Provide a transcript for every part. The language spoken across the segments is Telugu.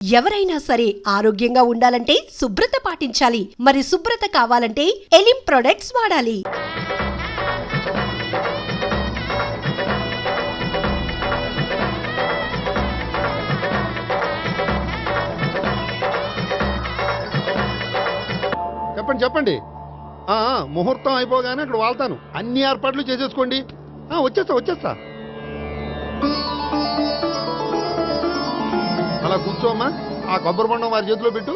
ఎవరైనా సరే ఆరోగ్యంగా ఉండాలంటే శుభ్రత పాటించాలి. మరి శుభ్రత కావాలంటే ఎలిం ప్రొడక్ట్స్ వాడాలి. చెప్పండి చెప్పండి. ముహూర్తం అయిపోగానే అక్కడ వాళ్తాను. అన్ని ఏర్పాట్లు చేసేసుకోండి. వచ్చేస్తా. అలా కూర్చోమ్మా. ఆ కొబ్బరి బొండం వారి చేతిలో పెట్టు.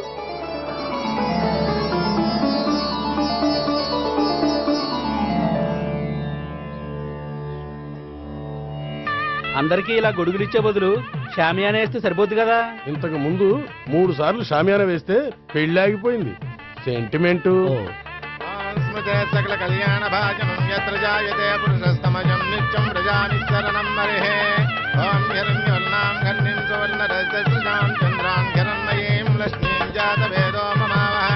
అందరికీ ఇలా గొడుగులు ఇచ్చే బదులు షామియానా వేస్తే సరిపోద్ది కదా. ఇంతకు ముందు 3 సార్లు షామియానా వేస్తే పెళ్లి ఆగిపోయింది. సెంటిమెంట్. సకల కళ్యాణ భాజనం యత్ర జాయతే పురుషస్తమజం నిత్యం ప్రజానిశరణం మరిహే. ఓం హిరణ్యవర్ణాం ఘర్ణిం సువర్ణరజసృజాం చంద్రాం హిరణ్మయీం లక్ష్మీం జాతవేదో మమావహ.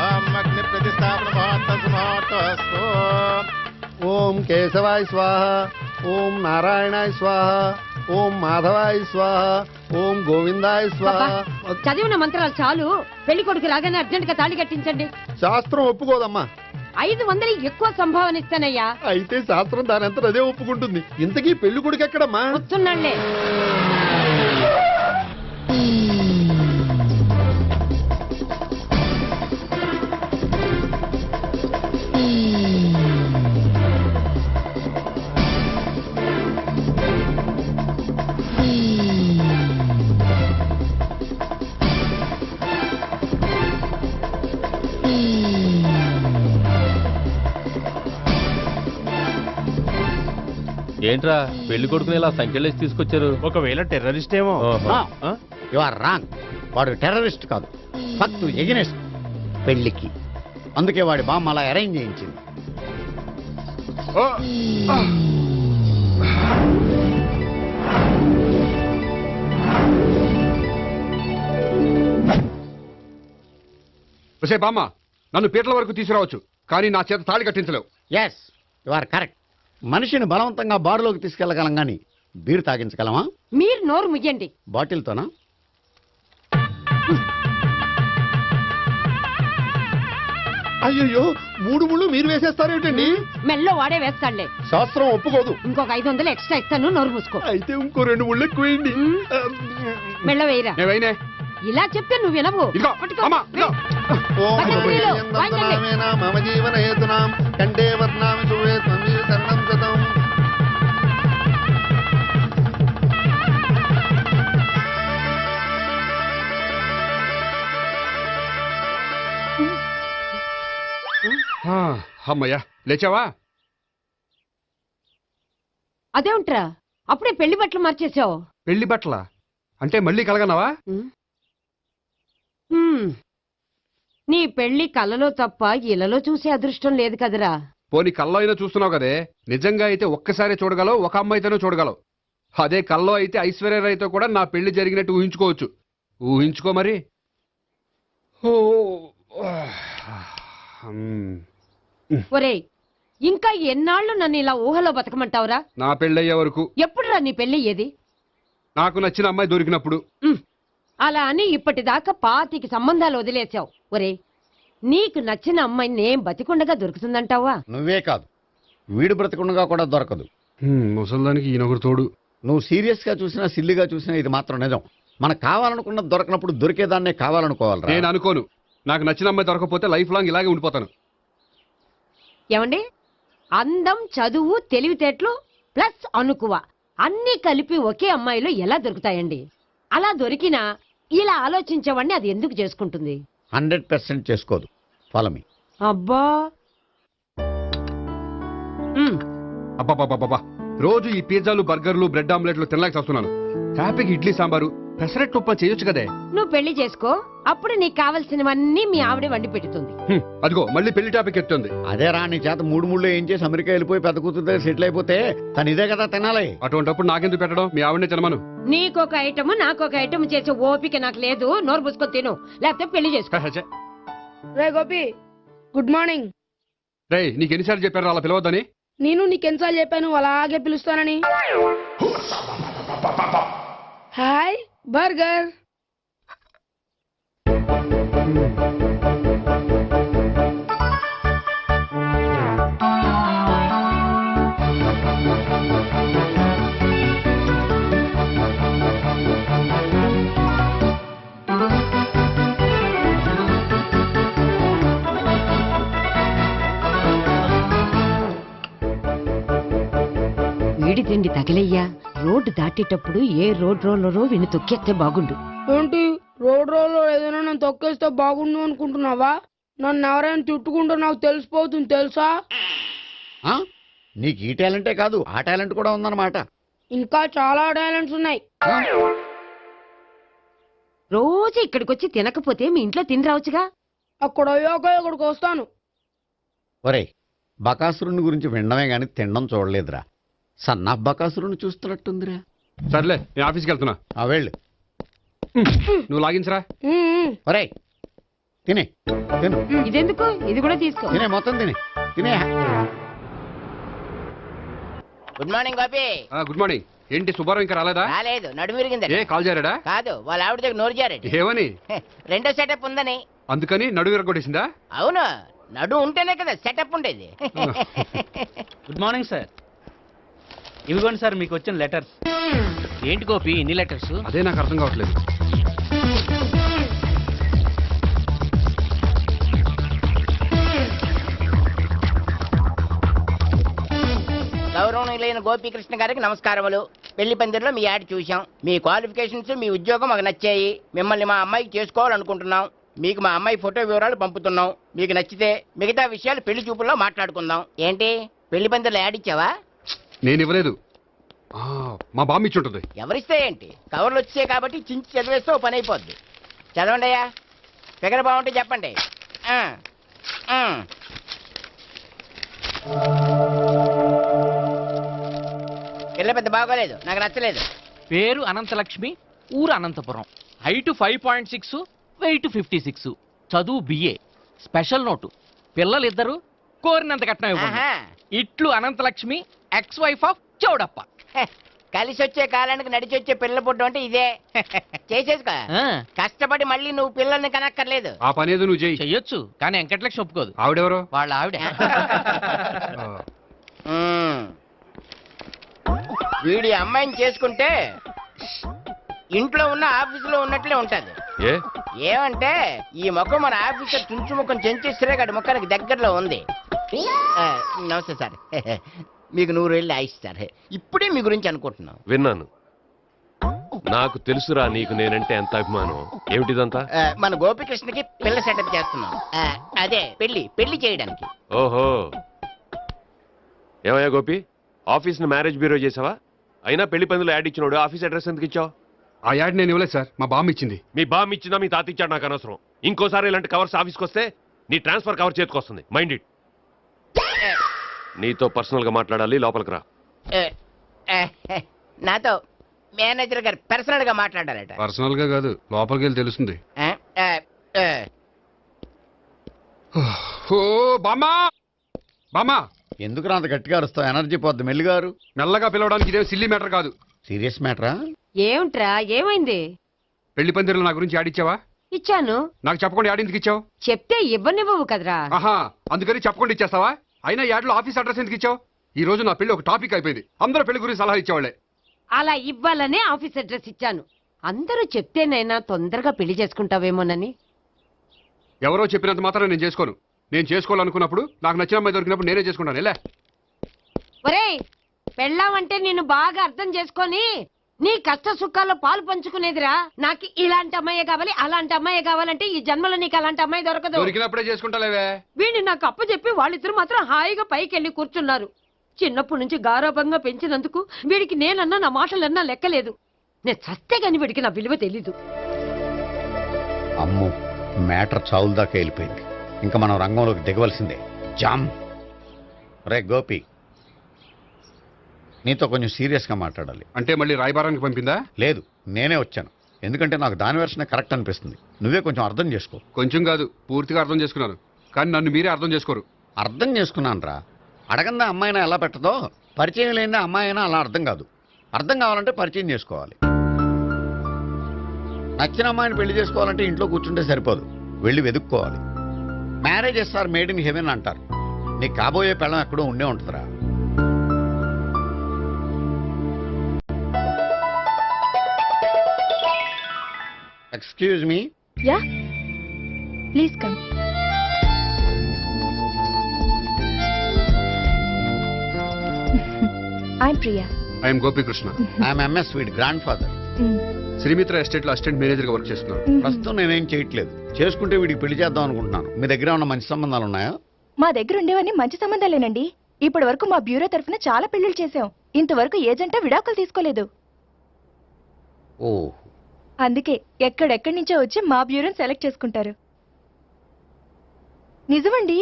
ఓం అగ్ని ప్రతిష్టాపన ముహూర్తస్తు. ఓం కేశవాయ స్వాహ. ఓం నారాయణాయ స్వాహ. ఓం మాధవాయ స్వాహ. ఓం గోవిందాయ స్వాహ. చదివిన మంత్రాలు చాలు. పెళ్లి కొడుకు రాగానే అర్జెంట్ గా తాళి కట్టించండి. శాస్త్రం ఒప్పుకోదమ్మా. 500 ఎక్కువ సంభావన ఇస్తానయ్యా. అయితే శాస్త్రం దానంతా అదే ఒప్పుకుంటుంది. ఇంతకీ పెళ్లి కొడుకు ఎక్కడమ్మా? వస్తున్నాళ్లే. ఏంట్రా పెళ్లి కొడుకుని ఇలా సంఖ్యలేసి తీసుకొచ్చారు? ఒకవేళ టెర్రరిస్ట్ ఏమో. You are wrong. వాడు టెర్రరిస్ట్ కాదు, ఫక్తు ఎగనెస్ట్ పెళ్లికి. అందుకే వాడి బామ్మ అలా అరేంజ్ చేయించింది. బామ్మ, నన్ను పీటల వరకు తీసుకురావచ్చు, కానీ నా చేత తాళి కట్టించలేవు. Yes, you are correct. మనిషిని బలవంతంగా బారులోకి తీసుకెళ్లగలం గాని బీరు తాగించగలమా? మీరు నోరు ముయ్యండి. బాటిల్తోనా? అయ్యో, 3 ముళ్ళు మీరు వేసేస్తారేమిటండి? మెల్లో వాడే వేస్తాడులే. శాస్త్రం ఒప్పుకోదు. ఇంకొక 500 ఎక్స్ట్రా ఇస్తాను. నోరు మూసుకో. అయితే ఇంకో 2 ముళ్ళు ఎక్కువేయండి. మెల్ల వేయరా. నేవైనే ఇలా చెప్తే నువ్వు వినవు. ఇదిగో, అమ్మా, ఇదిగో. మమ జీవన హేతునాం కంటే వర్ణామి శుభే త్వమీవ శరణం గతం. అమ్మయ్యా, లేచావా? అదేంట్రా అప్పుడే పెళ్లి బట్టలు మార్చేసావు? పెళ్లి బట్టల అంటే మళ్ళీ కలగన్నావా? నీ పెళ్లి కలలో తప్ప ఇలలో చూసే అదృష్టం లేదు కదరా. పోనీ కల్లో అయినా చూస్తున్నావు కదే. నిజంగా అయితే ఒక్కసారి చూడగలవు, ఒక అమ్మాయితోనే చూడగలవు. అదే కల్లో అయితే ఐశ్వర్యరాయ్తో కూడా నా పెళ్లి జరిగినట్టు ఊహించుకోవచ్చు. ఊహించుకో మరి. ఒరేయ్, ఇంకా ఎన్నాళ్ళు నన్ను ఇలా ఊహలో బతకమంటావురా? నా పెళ్ళయ్యే వరకు. ఎప్పుడురా నీ పెళ్లి ఏది? నాకు నచ్చిన అమ్మాయి దొరికినప్పుడు. అలా అని ఇప్పటిదాకా 25 సంబంధాలు వదిలేసావు. ఒరేయ్, నీకు నచ్చిన అమ్మాయి నేను బతికుండగా దొరుకుతుందంటావా? నువ్వే కాదు, వీడు బ్రతకుండగా కూడా దొరకదు. ముసల్దానికి ఈయనొకరు తోడు. నువ్వు సీరియస్ గా చూసినా సిల్లిగా చూసినా ఇది మాత్రం నిజం. మనకు కావాలనుకున్నది దొరకనప్పుడు దొరికేదాన్నే కావాలనుకోవాలి. నేను అనుకోను. నాకు నచ్చిన అమ్మాయి దొరకపోతే లైఫ్ లాంగ్ ఇలాగే ఉండిపోతాను. ఏమండి, అందం, చదువు, తెలివితేటలు ప్లస్ అనుకువ అన్నీ కలిపి ఒకే అమ్మాయిలో ఎలా దొరుకుతాయండి? అలా దొరికినా ఇలా ఆలోచించేవాడిని అది ఎందుకు చేసుకుంటుంది? 100% చేసుకోదు. Follow me. అబ్బా, అబ్బాబాబాబా, రోజు ఈ పిజ్జాలు, బర్గర్లు, బ్రెడ్ ఆమ్లెట్లు తినలేక వస్తున్నాను. హ్యాపీకి ఇడ్లీ సాంబారు, పెసరెట్ ఉప్మా చేయొచ్చు కదే. నువ్వు పెళ్లి చేసుకో, అప్పుడు నీకు కావలసినవన్నీ మీ ఆవిడే వండి పెడుతుంది. అదిగో మళ్ళీ పెళ్లి టాపిక్ ఎత్తుంది. అదే రా, నీ చేత 3 ముళ్ళు ఏం చేసి అమెరికా వెళ్ళిపోయి పెద్ద కూతురు దగ్గర సెటిల్ అయిపోతే తను ఇదే కదా తినాలి. అటువంటిప్పుడు నాకెందుకు పెట్టడం? మీ ఆవిడనే తినమను. నీకొక ఐటమ్ నాకొక ఐటమ్ చేసే ఓపిక నాకు లేదు. నోరు పుసుకొని తిను, లేకపోతే పెళ్లి చేసుకో. రే గోపి, గుడ్ మార్నింగ్. రే, నీకు ఎన్నిసార్లు చెప్పారు అలా పిలవద్దని? నేను నీకెన్నిసార్లు చెప్పాను అలాగే పిలుస్తానని? Hi burger. వీడి తిండి తగిలయ్యా. రోడ్డు దాటేటప్పుడు ఏ రోడ్ రోలరో వీణ్ణి తొక్కేస్తే బాగుండు. ఏంటి రోడ్ రోడ్ ఏదైనా నన్ను తొక్కేస్తే బాగుండు అనుకుంటున్నావా? నన్ను ఎవరైనా తిట్టుకుంటే నాకు తెలిసిపోతుంది తెలుసా? ఆ? నీకు ఈ టాలెంటే కాదు ఆ టాలెంట్ కూడా ఉందన్నమాట. ఇంకా చాలా టాలెంట్స్ ఉన్నాయి. ఆ? రోజు ఇక్కడికొచ్చి తినకపోతే మీ ఇంట్లో తిని రావచ్చుగా. అక్కడ అయ్యాక ఇక్కడికి వస్తాను. ఒరేయ్, బకాసురుని గురించి వినడమే గాని తినడం చూడలేదురా. సన్నా బకాసురుని చూస్తున్నట్టుందిరా. సర్లే నేను ఆఫీస్కి వెళ్తున్నా. ఆ వెళ్ళు. నువ్వు లాగించరా. ఒరేయ్, తినే తిను ఇదెందుకు? ఇది కూడా తీసుకో. తినే మొత్తం తినే. Good morning Gopi. Good morning. ఏంటి సుబ్బారావు ఇంకా రాలేదా? రాలేదు, నడుమిరిగింది. ఏ కాల్ చేరాడా? కాదు, వాళ్ళ ఆవిడ దగ్గర నోరు జారెడ్డి. ఏమని? రెండో సెటప్ ఉందని. అందుకని నడువు విరగొట్టేసిందా? అవును, నడు ఉంటేనే కదా సెటప్ ఉండేది. Good morning sir. ఇవిగోండి సార్ మీకు వచ్చిన లెటర్స్. ఏంటి గోపి ఇన్ని లెటర్స్? అదే నాకు అర్థం కావట్లేదు. గౌరవనీయులైన గోపీకృష్ణ గారికి నమస్కారములు. పెళ్లి పందిరిలో మీ యాడ్ చూశాం. మీ క్వాలిఫికేషన్స్, మీ ఉద్యోగం మాకు నచ్చాయి. మిమ్మల్ని మా అమ్మాయికి చేసుకోవాలనుకుంటున్నాం. మీకు మా అమ్మాయి ఫోటో వివరాలు పంపుతున్నాం. మీకు నచ్చితే మిగతా విషయాలు పెళ్లి చూపుల్లో మాట్లాడుకుందాం. ఏంటి పెళ్లి పందిరిలో యాడ్ ఇచ్చావా? నేను ఇవ్వలేదు. మా బామ్మ ఇచ్చి ఉంటుంది. ఎవరిస్తే ఏంటి, కవర్లు వచ్చాయి కాబట్టి చించి చదివేస్తే ఓ పని అయిపోద్ది. చదవండి అయ్యా, ఫిగర్ బాగుంటే చెప్పండి. పిల్ల పెద్ద బాగోలేదు, నాకు నచ్చలేదు. పేరు అనంతలక్ష్మి, ఊరు అనంతపురం, హైట్ 5.6, వెయిట్ 56, చదువు బిఏ, స్పెషల్ నోటు పిల్లలిద్దరు, కోరినంత కట్నం ఇవ్వండి. ఆహా. ఇట్లు Anantalakshmi, ex wife of Chowdappa. హె, కలిసి వచ్చే కాలానికి నడిచి వచ్చే పిల్ల పుట్టం అంటే ఇదే. చేసేసుకో, కష్టపడి మళ్ళీ నువ్వు పిల్లల్ని కనక్కర్లేదు. ఆ పని ఏదో నువ్వు చేయి. చెయ్యొచ్చు కానీ వెంకటలక్ష్మి ఒప్పుకోదు. ఆవిడెవరో? వాళ్ళ ఆవిడ. వీడి అమ్మాయిని చేసుకుంటే ఇంట్లో ఉన్న ఆఫీసులో ఉన్నట్లే ఉంటది. ఏమంటే ఈ ముఖం మన ఆఫీసర్ తుంచు ముఖం చెంచేశ్వరే గారి ముఖానికి దగ్గరలో ఉంది. నమస్తే సార్. మీకు 100 వెళ్ళి ఆయిస్ సార్. ఇప్పుడే మీ గురించి అనుకుంటున్నాం. విన్నాను. నాకు తెలుసురా నీకు నేనంటే ఎంత అభిమానం. ఏమిటిదంతా? మన గోపికృష్ణకి పిల్ల సెటప్ చేస్తున్నాం. అదే పెళ్లి చేయడానికి. ఓహో, ఏమయ్యా గోపి, ఆఫీస్ ని మ్యారేజ్ బ్యూరో చేసావా? అయినా పెళ్లి పందులో యాడ్ ఇచ్చినోడు ఆఫీస్ అడ్రస్ ఎందుకు ఇచ్చావు? ఆ యాడ్ నేను ఇవ్వలేదు సార్, మా బామ్మ ఇచ్చింది. మీ బామ్మ ఇచ్చినా మీ తాత ఇచ్చాడు నాకు అనవసరం. ఇంకోసారి ఇలాంటి కవర్స్ ఆఫీస్కి వస్తే నీ ట్రాన్స్ఫర్ కవర్ చేతికి వస్తుంది. Mind it. నీతో పర్సనల్ గా మాట్లాడాలి, లోపలికి రా. నాతో మేనేజర్ గారు పర్సనల్ గా మాట్లాడాలట. పర్సనల్ గా కాదు, లోపలికి వెళ్ళి తెలుస్తుంది. ఓ బామ్మా, బామ్మా. ఎందుకు అంత గట్టిగా అరుస్తావు? ఎనర్జీ పోద్ది. మెల్లిగారు. మెల్లగా పిలవడానికి ఇదేం సిల్లీ మ్యాటర్ కాదు. సీరియస్ మ్యాటరా? ఏమిట్రా, ఏమైంది? పెళ్లి పందిరిలో నా గురించి యాడ్ ఇచ్చావా? ఇచ్చాను. నాకు చెప్పకుండా యాడ్ ఎందుకు ఇచ్చావు? చెప్తే ఇవ్వనివ్వవు కదరా. ఆహా, అందుకని చెప్పకుండా ఇచ్చేస్తావా? అయినా యాడ్లో ఆఫీస్ అడ్రస్ ఎందుకు ఇచ్చావు? ఈ రోజు నా పెళ్లి ఒక టాపిక్ అయిపోయింది. అందరూ పెళ్లి గురించి సలహా ఇచ్చేవాళ్ళే. అలా ఇవ్వాలనే ఆఫీస్ అడ్రస్ ఇచ్చాను. అందరూ చెప్తేనైనా తొందరగా పెళ్లి చేసుకుంటావేమోనని. ఎవరో చెప్పినంత మాత్రం నేను చేసుకోను. నేను చేసుకోవాలనుకున్నప్పుడు, నాకు నచ్చిన అమ్మాయి దొరికినప్పుడు నేనే చేసుకుంటాను. ఎలా? ఒరేయ్, పెళ్ళామంటే నిన్ను బాగా అర్థం చేసుకొని నీ కష్ట సుఖాల్లో పాలు పంచుకునేదిరా. నాకు ఇలాంటి అమ్మాయి కావాలి, అలాంటి అమ్మాయి కావాలంటే ఈ జన్మలో నీకు అలాంటి అమ్మాయి దొరకదు. దొరికినప్పుడే చేసుకుంటాలేవే. వీడిని నాకు అప్పచెప్పి వాళ్ళిద్దరు మాత్రం హాయిగా పైకి వెళ్ళి కూర్చున్నారు. చిన్నప్పటి నుంచి గారాభంగా పెంచినందుకు వీడికి నేనన్నా నా మాటలన్నా లెక్కలేదు. నేను చస్తే గాని వీడికి నా విలువ తెలీదు. అమ్మో, మ్యాటర్ చావుల దాకా వెళ్ళిపోయింది. ఇంకా మనం రంగంలోకి దిగవలసిందే. జామ్. రే గోపి, నీతో కొంచెం సీరియస్గా మాట్లాడాలి. అంటే మళ్ళీ రాయబారానికి పంపిందా? లేదు, నేనే వచ్చాను. ఎందుకంటే నాకు దాని వెర్షనే కరెక్ట్ అనిపిస్తుంది. నువ్వే కొంచెం అర్థం చేసుకో. కొంచెం కాదు, పూర్తిగా అర్థం చేసుకున్నాను. కానీ నన్ను మీరే అర్థం చేసుకోరు. అర్థం చేసుకున్నాను రా. అడగందా అమ్మాయినా ఎలా పెట్టదో, పరిచయం లేని అమ్మాయి అయినా అలా అర్థం కాదు. అర్థం కావాలంటే పరిచయం చేసుకోవాలి. నచ్చిన అమ్మాయిని పెళ్లి చేసుకోవాలంటే ఇంట్లో కూర్చుంటే సరిపోదు. వెళ్ళి వెతుక్కోవాలి. Marriages are made in heaven అంటారు. నీకు కాబోయే పెళ్ళం ఎక్కడో ఉండే ఉంటుందిరా. Excuse me. Yeah please come. I'm Priya. I'm Gopikrishna. I'm ఎంఎస్ వీడ్ గ్రాండ్ ఫాదర్. శ్రీమిత్ర ఎస్టేట్ లో అసిస్టెంట్ మేనేజర్ గా వర్క్ చేస్తున్నాను. ప్రస్తుతం నేనేం చేయట్లేదు. చేసుకుంటే వీడికి పెళ్లి చేద్దాం అనుకుంటున్నాను. మీ దగ్గర ఉన్న మంచి సంబంధాలు ఉన్నాయా? మా దగ్గర ఉండేవన్నీ మంచి సంబంధాలేనండి. ఇప్పటి వరకు మా బ్యూరో తరఫున చాలా పెళ్లిళ్ళు చేశాం. ఇంతవరకు ఏజెంటా విడాకులు తీసుకోలేదు. ఓ, అందుకే ఎక్కడెక్కడి నుంచో వచ్చి మా బ్యూరోని సెలెక్ట్ చేసుకుంటారు. నిజమండి,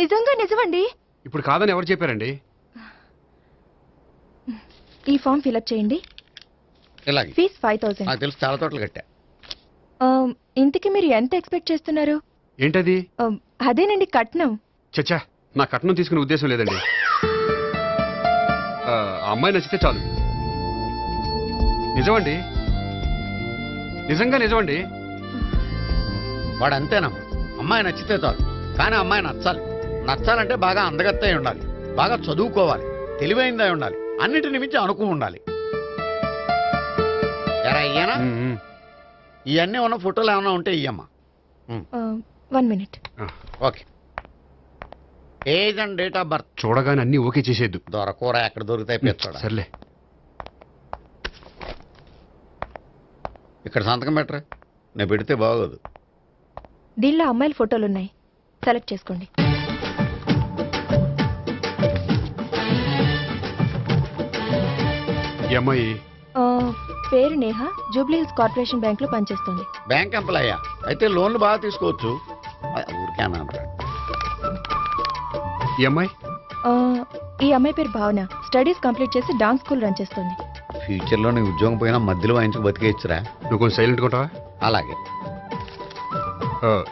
నిజంగా నిజమండి. ఇప్పుడు కాదని ఎవరు చెప్పారండి? ఈ ఫామ్ ఫిలప్ చేయండి. ఇలాగే. ఫీజ్ 5000. నాకు తెలుసు, చాలా తోటలు కట్టా. ఇంతకీ మీరు ఎంత ఎక్స్పెక్ట్ చేస్తున్నారు? ఏంటది? అదేనండి కట్నం. చచ్చా, నా కట్నం తీసుకునే ఉద్దేశం లేదండి. ఆ అమ్మాయి నచ్చితే చాలు. నిజమండి, నిజంగా నిజమండి. వాడు అంతేనమ్మా. అమ్మాయి నచ్చితే చాలు, కానీ అమ్మాయి నచ్చాలి. నచ్చాలంటే బాగా అందగత్తే ఉండాలి, బాగా చదువుకోవాలి, తెలివైందై ఉండాలి, అన్నిటిని మించి అనుకుని ఉండాలి. ఎరా ఇయ్యనా? ఇవన్నీ ఉన్న ఫోటోలు ఏమైనా ఉంటే ఇయ్యమ్మా. 1 minute. Okay. Age and date of birth చూడగానే అన్ని ఓకే చేసేద్దు. దొరకూర ఎక్కడ దొరుకుతాయి పెంచోడా. సర్లే. ఇక్కడ సంతకం పెట్టరా, నేను పెడితే బాగోదు. దీనిలో అమ్మాయిల ఫోటోలు ఉన్నాయి, సెలెక్ట్ చేసుకోండి. ఈ అమ్మాయి పేరు Neha, Jubilee hills corporation bank లో పనిచేస్తుంది. బ్యాంక్ ఎంప్లాయ్ అయితే లోన్లు బాగా తీసుకోవచ్చు. ఊరికేనా? ఈ అమ్మాయి ఈ అమ్మాయి పేరు భావన, స్టడీస్ కంప్లీట్ చేసి డాన్స్ స్కూల్ రన్ చేస్తుంది. ఫ్యూచర్ లో నీ ఉద్యోగం పోయినా మధ్యలో వాయించుకు బతికేయచ్చురా. నువ్వు కొంచెం సైలెంట్ ఉంటావా? అలాగే.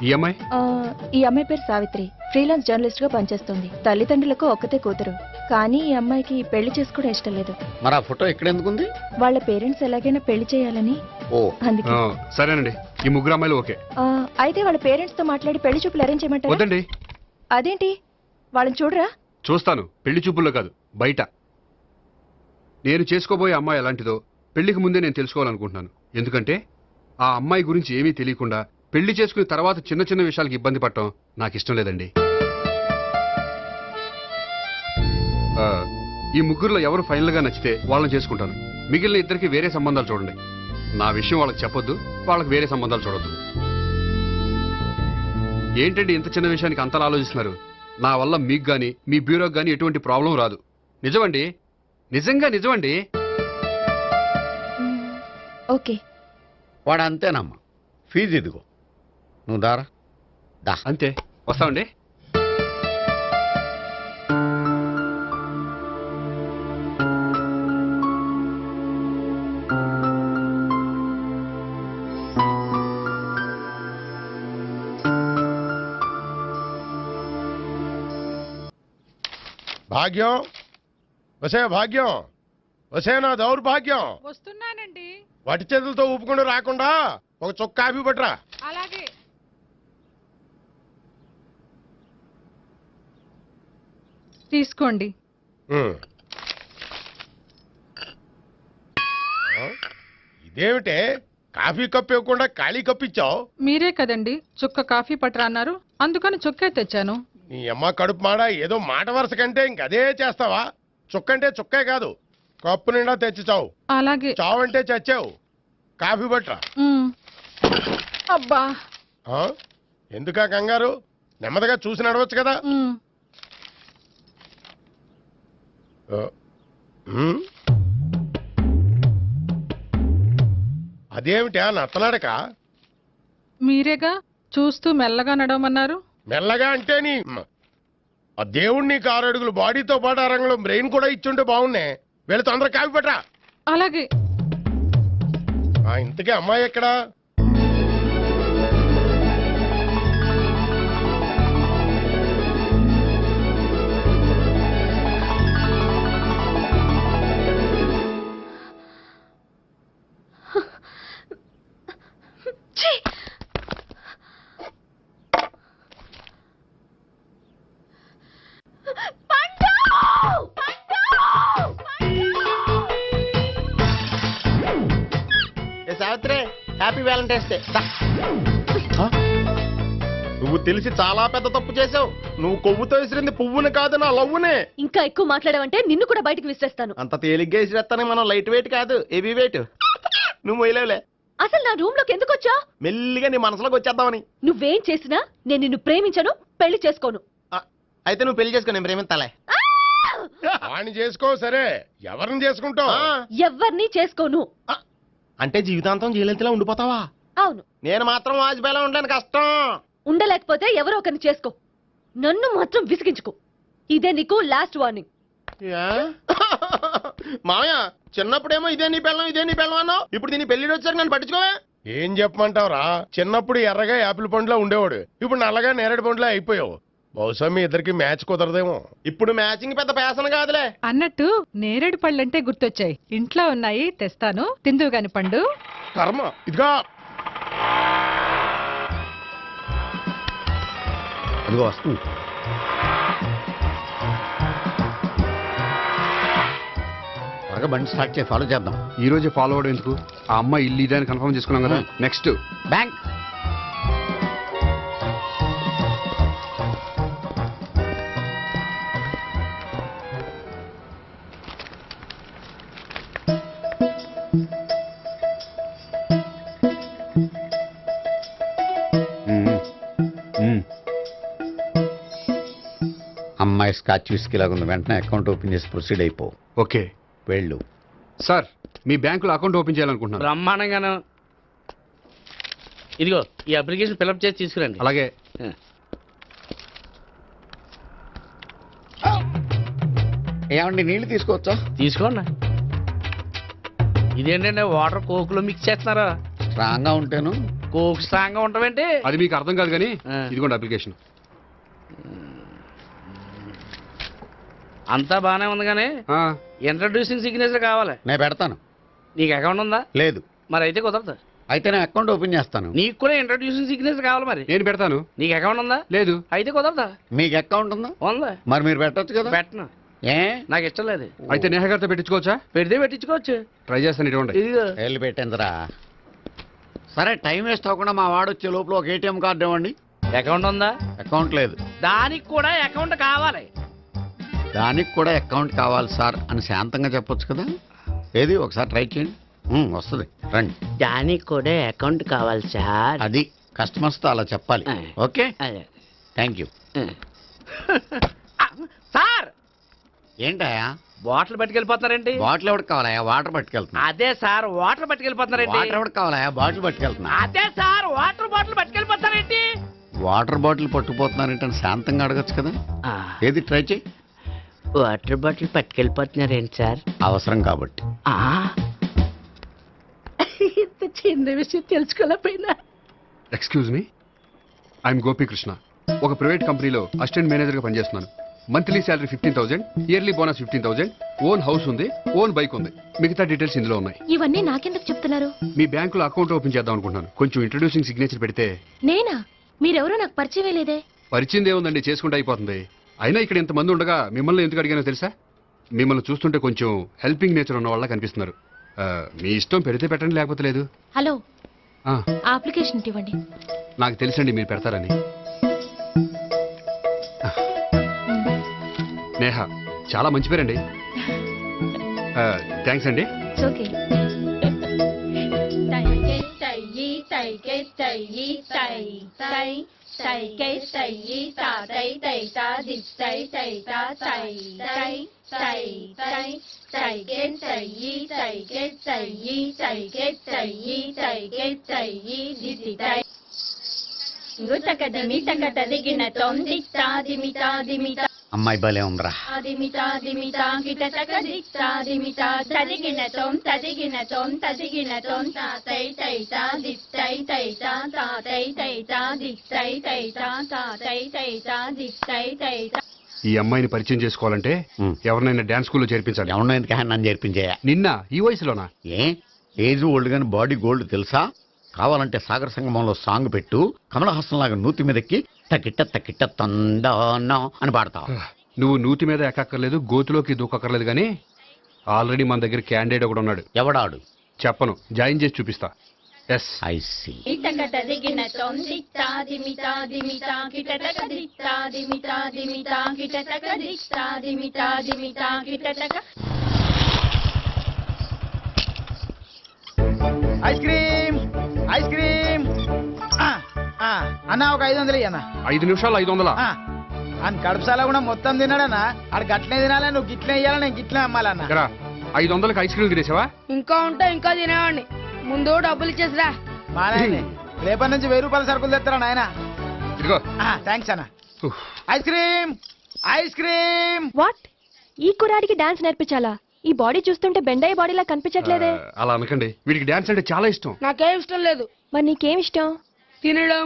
ఈ అమ్మాయి ఈ అమ్మాయి పేరు సావిత్రి, ఫ్రీలాన్స్ జర్నలిస్ట్ గా పనిచేస్తుంది. తల్లిదండ్రులకు ఒక్కతే కూతురు, కానీ ఈ అమ్మాయికి పెళ్లి చేసుకోవడం ఇష్టం లేదు. మరి ఆ ఫోటో ఎక్కడ ఎందుకుంది? వాళ్ళ పేరెంట్స్ ఎలాగైనా పెళ్లి చేయాలని. ఓ, అందుకే. సరేనండి, ఈ ముగ్గురు అమ్మాయిలు ఓకే. అయితే వాళ్ళ పేరెంట్స్ తో మాట్లాడి పెళ్లి చూపులు అరేంజ్ చేయమంటారా? వద్దండి. అదేంటి, వాళ్ళని చూడరా? చూస్తాను, పెళ్లి చూపుల్లో కాదు, బయట. నేను చేసుకోబోయే అమ్మాయి ఎలాంటిదో పెళ్లికి ముందే నేను తెలుసుకోవాలనుకుంటున్నాను. ఎందుకంటే ఆ అమ్మాయి గురించి ఏమీ తెలియకుండా పెళ్లి చేసుకున్న తర్వాత చిన్న చిన్న విషయాలకు ఇబ్బంది పడటం నాకు ఇష్టం లేదండి. ఈ ముగ్గురులో ఎవరు ఫైనల్ గా నచ్చితే వాళ్ళని చేసుకుంటాను. మిగిలిన ఇద్దరికి వేరే సంబంధాలు చూడండి. నా విషయం వాళ్ళకి చెప్పొద్దు, వాళ్ళకి వేరే సంబంధాలు చూడొద్దు. ఏంటండి ఇంత చిన్న విషయానికి అంతలా ఆలోచిస్తున్నారు? నా వల్ల మీకు గాని మీ బ్యూరోకి గాని ఎటువంటి ప్రాబ్లం రాదు. నిజమండి, నిజంగా నిజమండి. ఓకే. వాడు అంతేనమ్మా. ఫీజు ఇదిగో, నువ్వు దారా. దా. అంతే, వస్తామండి. భాగ్యం, వసే భాగ్యం, వసే నా దౌర్భాగ్యం. వస్తున్నానండి. వటి చేతులతో ఊపుకుండా రాకుండా ఒక చుక్క కాఫీ పట్టరా. అలాగే. తీసుకోండి. ఇదేమిటే, కాఫీ కప్పు ఇవ్వకుండా ఖాళీ కప్పు ఇచ్చావు? మీరే కదండి చుక్క కాఫీ పట్టరా అన్నారు, అందుకని చుక్కే తెచ్చాను. నీ అమ్మ కడుపు మాడ, ఏదో మాట వరుస కంటే ఇంకదే చేస్తావా? చుక్కంటే చుక్కే కాదు, కప్పు నిండా తెచ్చి చావు. అలాగే. చావంటే చచ్చావు. కాఫీ పట్టరా. అబ్బా, ఎందుకా కంగారు? నెమ్మదిగా చూసి నడవచ్చు కదా. అదేమిటా నత్తలాడక? మీరేగా చూస్తూ మెల్లగా నడవమన్నారు. మెల్లగా అంటే నీ ఆ దేవుడు నీకు 6 అడుగులు బాడీతో పాటు ఆ రంగంలో బ్రెయిన్ కూడా ఇచ్చుంటే బాగున్నాయి. వీళ్ళ తొందర కాఫీ పట్టరా. అలాగే. ఇంతకీ అమ్మాయి ఎక్కడా? Birthday, happy Valentine's day. నువ్వు తెలిసి చాలా పెద్ద తప్పు చేసావు. నువ్వు కొవ్వుతో విసిరింది పువ్వుని కాదు, నా లవ్వునే. ఇంకా ఎక్కువ మాట్లాడావంటే నిన్ను కూడా బయటకు విసిరేస్తాను. అంత తేలిగ్గా విసిరేస్తానే, మనం లైట్ వెయిట్ కాదు, హెవీ వెయిట్. నువ్వు మొయ్యలేవులే. అసలు నా రూమ్ లోకి ఎందుకు వచ్చా? మెల్లిగా నీ మనసులోకి వచ్చేద్దామని. నువ్వేం చేసినా నేను నిన్ను ప్రేమించను, పెళ్లి చేసుకోను. అయితే నువ్వు పెళ్లి చేసుకో, నేను ప్రేమిస్తాలే. వాణ్ణి చేసుకో, సరే ఎవరిని చేసుకుంటావు? ఎవ్వరిని చేసుకోను. అంటే జీవితాంతం జయలలితలా ఉండిపోతావా? అవును. నేను మాత్రం వాజ్పేయిలా ఉండలేను, కష్టం. ఉండలేకపోతే ఎవరో ఒకరిని చేసుకో, నన్ను మాత్రం విసిగించుకో. ఇదే నీకు లాస్ట్ వార్నింగ్. మామయ్య, చిన్నప్పుడేమో ఇదే నీ పెళ్ళం అన్నావు, ఇప్పుడు దీని పెళ్లి వచ్చారు, నన్ను పట్టించుకోవే. ఏం చెప్పమంటావురా? చిన్నప్పుడు ఎర్రగా యాపిల్ పండులా ఉండేవాడు, ఇప్పుడు నల్లగా నేరేడు పండులా అయిపోయావు. బహుశా మీ ఇద్దరికి మ్యాచ్ కుదరదేమో. ఇప్పుడు మ్యాచింగ్ పెద్ద పేసన కాదులే. అన్నట్టు నేరేడు పళ్ళంటే గుర్తొచ్చాయి. ఇంట్లో ఉన్నాయి, తెస్తాను, తిందువు గాని పండు. కర్మ, ఇదిగా అదిగో వస్తుంది. త్వరగా బండి స్టార్ట్ చేసి ఫాలో చేద్దాం. ఈ రోజే ఫాలో అవడం ఎందుకు? ఆ అమ్మాయి ఇల్లు ఇదని కన్ఫర్మ్ చేసుకున్నాం కదా. Next bank. అమ్మాయి స్కాచ్ విస్కీ లాగా ఉంది. వెంటనే అకౌంట్ ఓపెన్ చేసి ప్రొసీడ్ అయిపో. ఓకే, వెళ్ళు. సార్ మీ బ్యాంకులో అకౌంట్ ఓపెన్ చేయాలనుకుంటున్నాను. బ్రహ్మాండంగాను. ఇదిగో ఈ అప్లికేషన్ ఫిల్అప్ చేసి తీసుకురండి. అలాగే. ఏమండి నీళ్లు తీసుకోవచ్చా? తీసుకోండి. ఇదేంటంటే వాటర్ కోక్ లో మిక్స్ చేస్తున్నారా? స్ట్రాంగ్ గా ఉంటాను. కోక్ స్ట్రాంగ్ గా ఉంటావేంటి? అది మీకు అర్థం కాదు కానీ ఇదిగోండి అప్లికేషన్. అంతా బానే ఉంది కానీ ఇంట్రడ్యూసింగ్ సిగ్నేచర్ కావాలి. నేను పెడతాను. నీకు అకౌంట్ ఉందా? లేదు. మరి అయితే కుదరదు. అయితే నేను అకౌంట్ ఓపెన్ చేస్తాను. నీకు కూడా ఇంట్రడ్యూసింగ్ సిగ్నేచర్ కావాలి. మరి నేను పెడతాను. నీకు అకౌంట్ ఉందా? లేదు. అయితే కుదరదా? మీకు అకౌంట్ ఉందా? ఉందా? మరి మీరు పెట్టొచ్చు కదా. పెట్టను. ఏ నాకు ఇష్టం లేదు. అయితే నేహ గారితో పెట్టించుకోవచ్చా? పెడితే పెట్టించుకోవచ్చు. ట్రై చేస్తాను. ఇటువంటి ఇదిగో వెళ్ళి పెట్టిందిరా. సరే, టైం వేస్ట్ అవ్వకుండా మా వాడు వచ్చే లోపల ఒక ఏటీఎం కార్డు ఇవ్వండి. అకౌంట్ ఉందా? అకౌంట్ లేదు. దానికి కూడా అకౌంట్ కావాలి. దానికి కూడా అకౌంట్ కావాలి సార్ అని శాంతంగా చెప్పొచ్చు కదా. ఏది ఒకసారి ట్రై చేయండి. వస్తుంది, రండి. దానికి కూడా అకౌంట్ కావాలి సార్. అది కస్టమర్స్తో అలా చెప్పాలి. Okay, thank you. సార్ ఏంటయా బాటిల్ పట్టుకెళ్ళిపోతున్నారేంటి? బాటిల్ ఎవరికి కావాలయా? వాటర్ పట్టుకెళ్తున్నా. అదే సార్ వాటర్ పట్టుకెళ్ళిపోతున్నారేంటి? వాటర్ ఎవరికి కావాలయా? బాటిల్ పట్టుకెళ్తున్నా. అదే సార్ వాటర్ బాటిల్ పట్టుకెళ్ళిపోతారేంటి? వాటర్ బాటిల్ పట్టుకుపోతున్నారంటే శాంతంగా అడగచ్చు కదా. ఏది ట్రై చేయి. వాటర్ బాటిల్ పట్టుకెళ్ళిపోతున్నారేంటి సార్? అవసరం కాబట్టి. ఇంత చిన్న విషయం తెలుసుకోలేకపోయినా. Excuse me, I am Gopikrishna. ఒక ప్రైవేట్ కంపెనీలో అసిస్టెంట్ మేనేజర్ గా పనిచేస్తున్నాను. Monthly salary 15,000, yearly bonus 15,000, own house ఉంది, ఓన్ బైక్ ఉంది. మిగతా డీటెయిల్స్ ఇందులో ఉన్నాయి. ఇవన్నీ నాకెందుకు చెప్తున్నారు? మీ బ్యాంకులో అకౌంట్ ఓపెన్ చేద్దాం అనుకుంటున్నాను. కొంచెం ఇంట్రడ్యూసింగ్ సిగ్నేచర్ పెడితే. నేనా? మీరెవరో నాకు పరిచయం లేదే. పరిచయం ఏముందండి, చేసుకుంటే అయిపోతుంది. అయినా ఇక్కడ ఇంతమంది ఉండగా మిమ్మల్ని ఎందుకు అడిగానో తెలుసా? మిమ్మల్ని చూస్తుంటే కొంచెం హెల్పింగ్ నేచర్ ఉన్న వాళ్ళ కనిపిస్తున్నారు. మీ ఇష్టం, పెడితే పెట్టండి, లేకపోతే లేదు. హలో, అప్లికేషన్ ఇవ్వండి. నాకు తెలుసండి మీరు పెడతారని. నేహ, చాలా మంచి పేరండి. థ్యాంక్స్ అండి. ఓకే. అమ్మాయి భలే ఉందిరా. ఈ అమ్మాయిని పరిచయం చేసుకోవాలంటే ఎవరినైనా డాన్స్ స్కూల్లో చేర్పించాలి. ఎవరినో ఎందుకు నన్ను చేర్పించాయా? నిన్న ఈ వయసులోనా? ఏజ్ ఓల్డ్ గాని బాడీ గోల్డ్ తెలుసా? కావాలంటే సాగర సంగమంలో సాంగ్ పెట్టు, కమలహాసం లాగా నూతి మీదకి తకిట్ట తకిట్ట తందానా అని పాడతావు. నువ్వు నూతి మీద ఎక్కక్కర్లేదు, గోతులోకి దూకక్కర్లేదు, కానీ ఆల్రెడీ మన దగ్గర క్యాండిడేట్ ఒకడు ఉన్నాడు. ఎవడాడు? చెప్పను, జాయిన్ చేసి చూపిస్తా. Yes I see. Ice cream ice cream అన్న ఒక 500 అన్న. 5 నిమిషాలు 500. అని కడుపుసాల కూడా మొత్తం తిన్నాడన్నా. ఆడు గట్లనే తినాలి, నువ్వు గిట్లనే ఇయ్యాలి, నేను గిట్లనే అమ్మాలన్న. 500కి ఐస్ క్రీమ్ తినేసావా? ఇంకా ఉంటే ఇంకా తినేవాడిని. ముందు డబ్బులు ఇచ్చేసిరా. మానే రేపటి నుంచి 1000 రూపాయల సరుకులు తెస్తారా నాయన. ఇదిగో. థ్యాంక్స్ అన్న. Ice cream ice cream. What? ఈ కుర్రాడికి డాన్స్ నేర్పించాలా? ఈ బాడీ చూస్తుంటే బెండయ్య బాడీలా కనిపించట్లేదే. అలా అనకండి, వీడికి డాన్స్ అంటే చాలా ఇష్టం. నాకేం ఇష్టం లేదు. మరి నీకేం ఇష్టం? తినడం.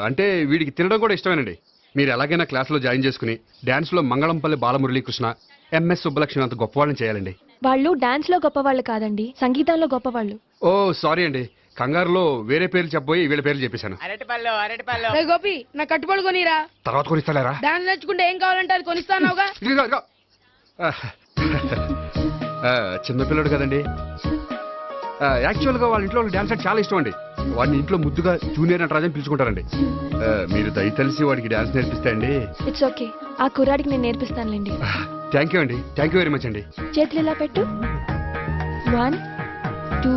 అంటే వీడికి తినడం కూడా ఇష్టమేనండి. మీరు ఎలాగైనా క్లాస్లో జాయిన్ చేసుకుని డాన్స్లో మంగళంపల్లి బాలమురళీకృష్ణ, ఎంఎస్ సుబ్బలక్ష్మి అంత గొప్పవాళ్ళని చేయాలండి. వాళ్ళు డాన్స్ లో గొప్పవాళ్ళు కాదండి, సంగీతంలో గొప్పవాళ్ళు. ఓ సారీ అండి, కంగారులో వేరే పేర్లు చెప్పబోయి వీళ్ళ పేర్లు చెప్పేశాను. అరటిపళ్ళు అరటిపళ్ళు. రే గోపి, నా కట్టుబడి కొనిరా. తర్వాత కొనిస్తారా? డాన్స్ నేర్చుకుంటే ఏం కావాలంటే అది కొనిస్తానావుగా. చిన్నపిల్లడు కదండి. యాక్చువల్గా వాళ్ళ ఇంట్లో డాన్స్ అంటే చాలా ఇష్టం అండి. వాడిని ఇంట్లో ముద్దుగా జూనియర్ నటరాజని పిలుచుకుంటారండి. మీరు దయతలిసి వాడికి డాన్స్ నేర్పిస్తే అండి. ఇట్స్ ఓకే, ఆ కుర్రాడికి నేను నేర్పిస్తానులేండి. థ్యాంక్ యూ అండి, థ్యాంక్ యూ వెరీ మచ్ అండి. చేతులు ఇలా పెట్టు. 1 2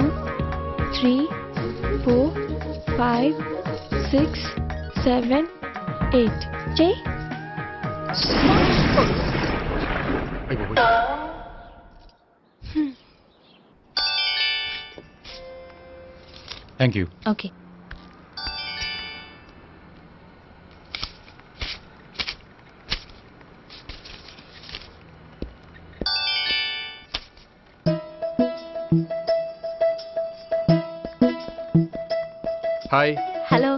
3 4 5 6 7 8 చేయి. Thank you. Okay. Hi. Hello.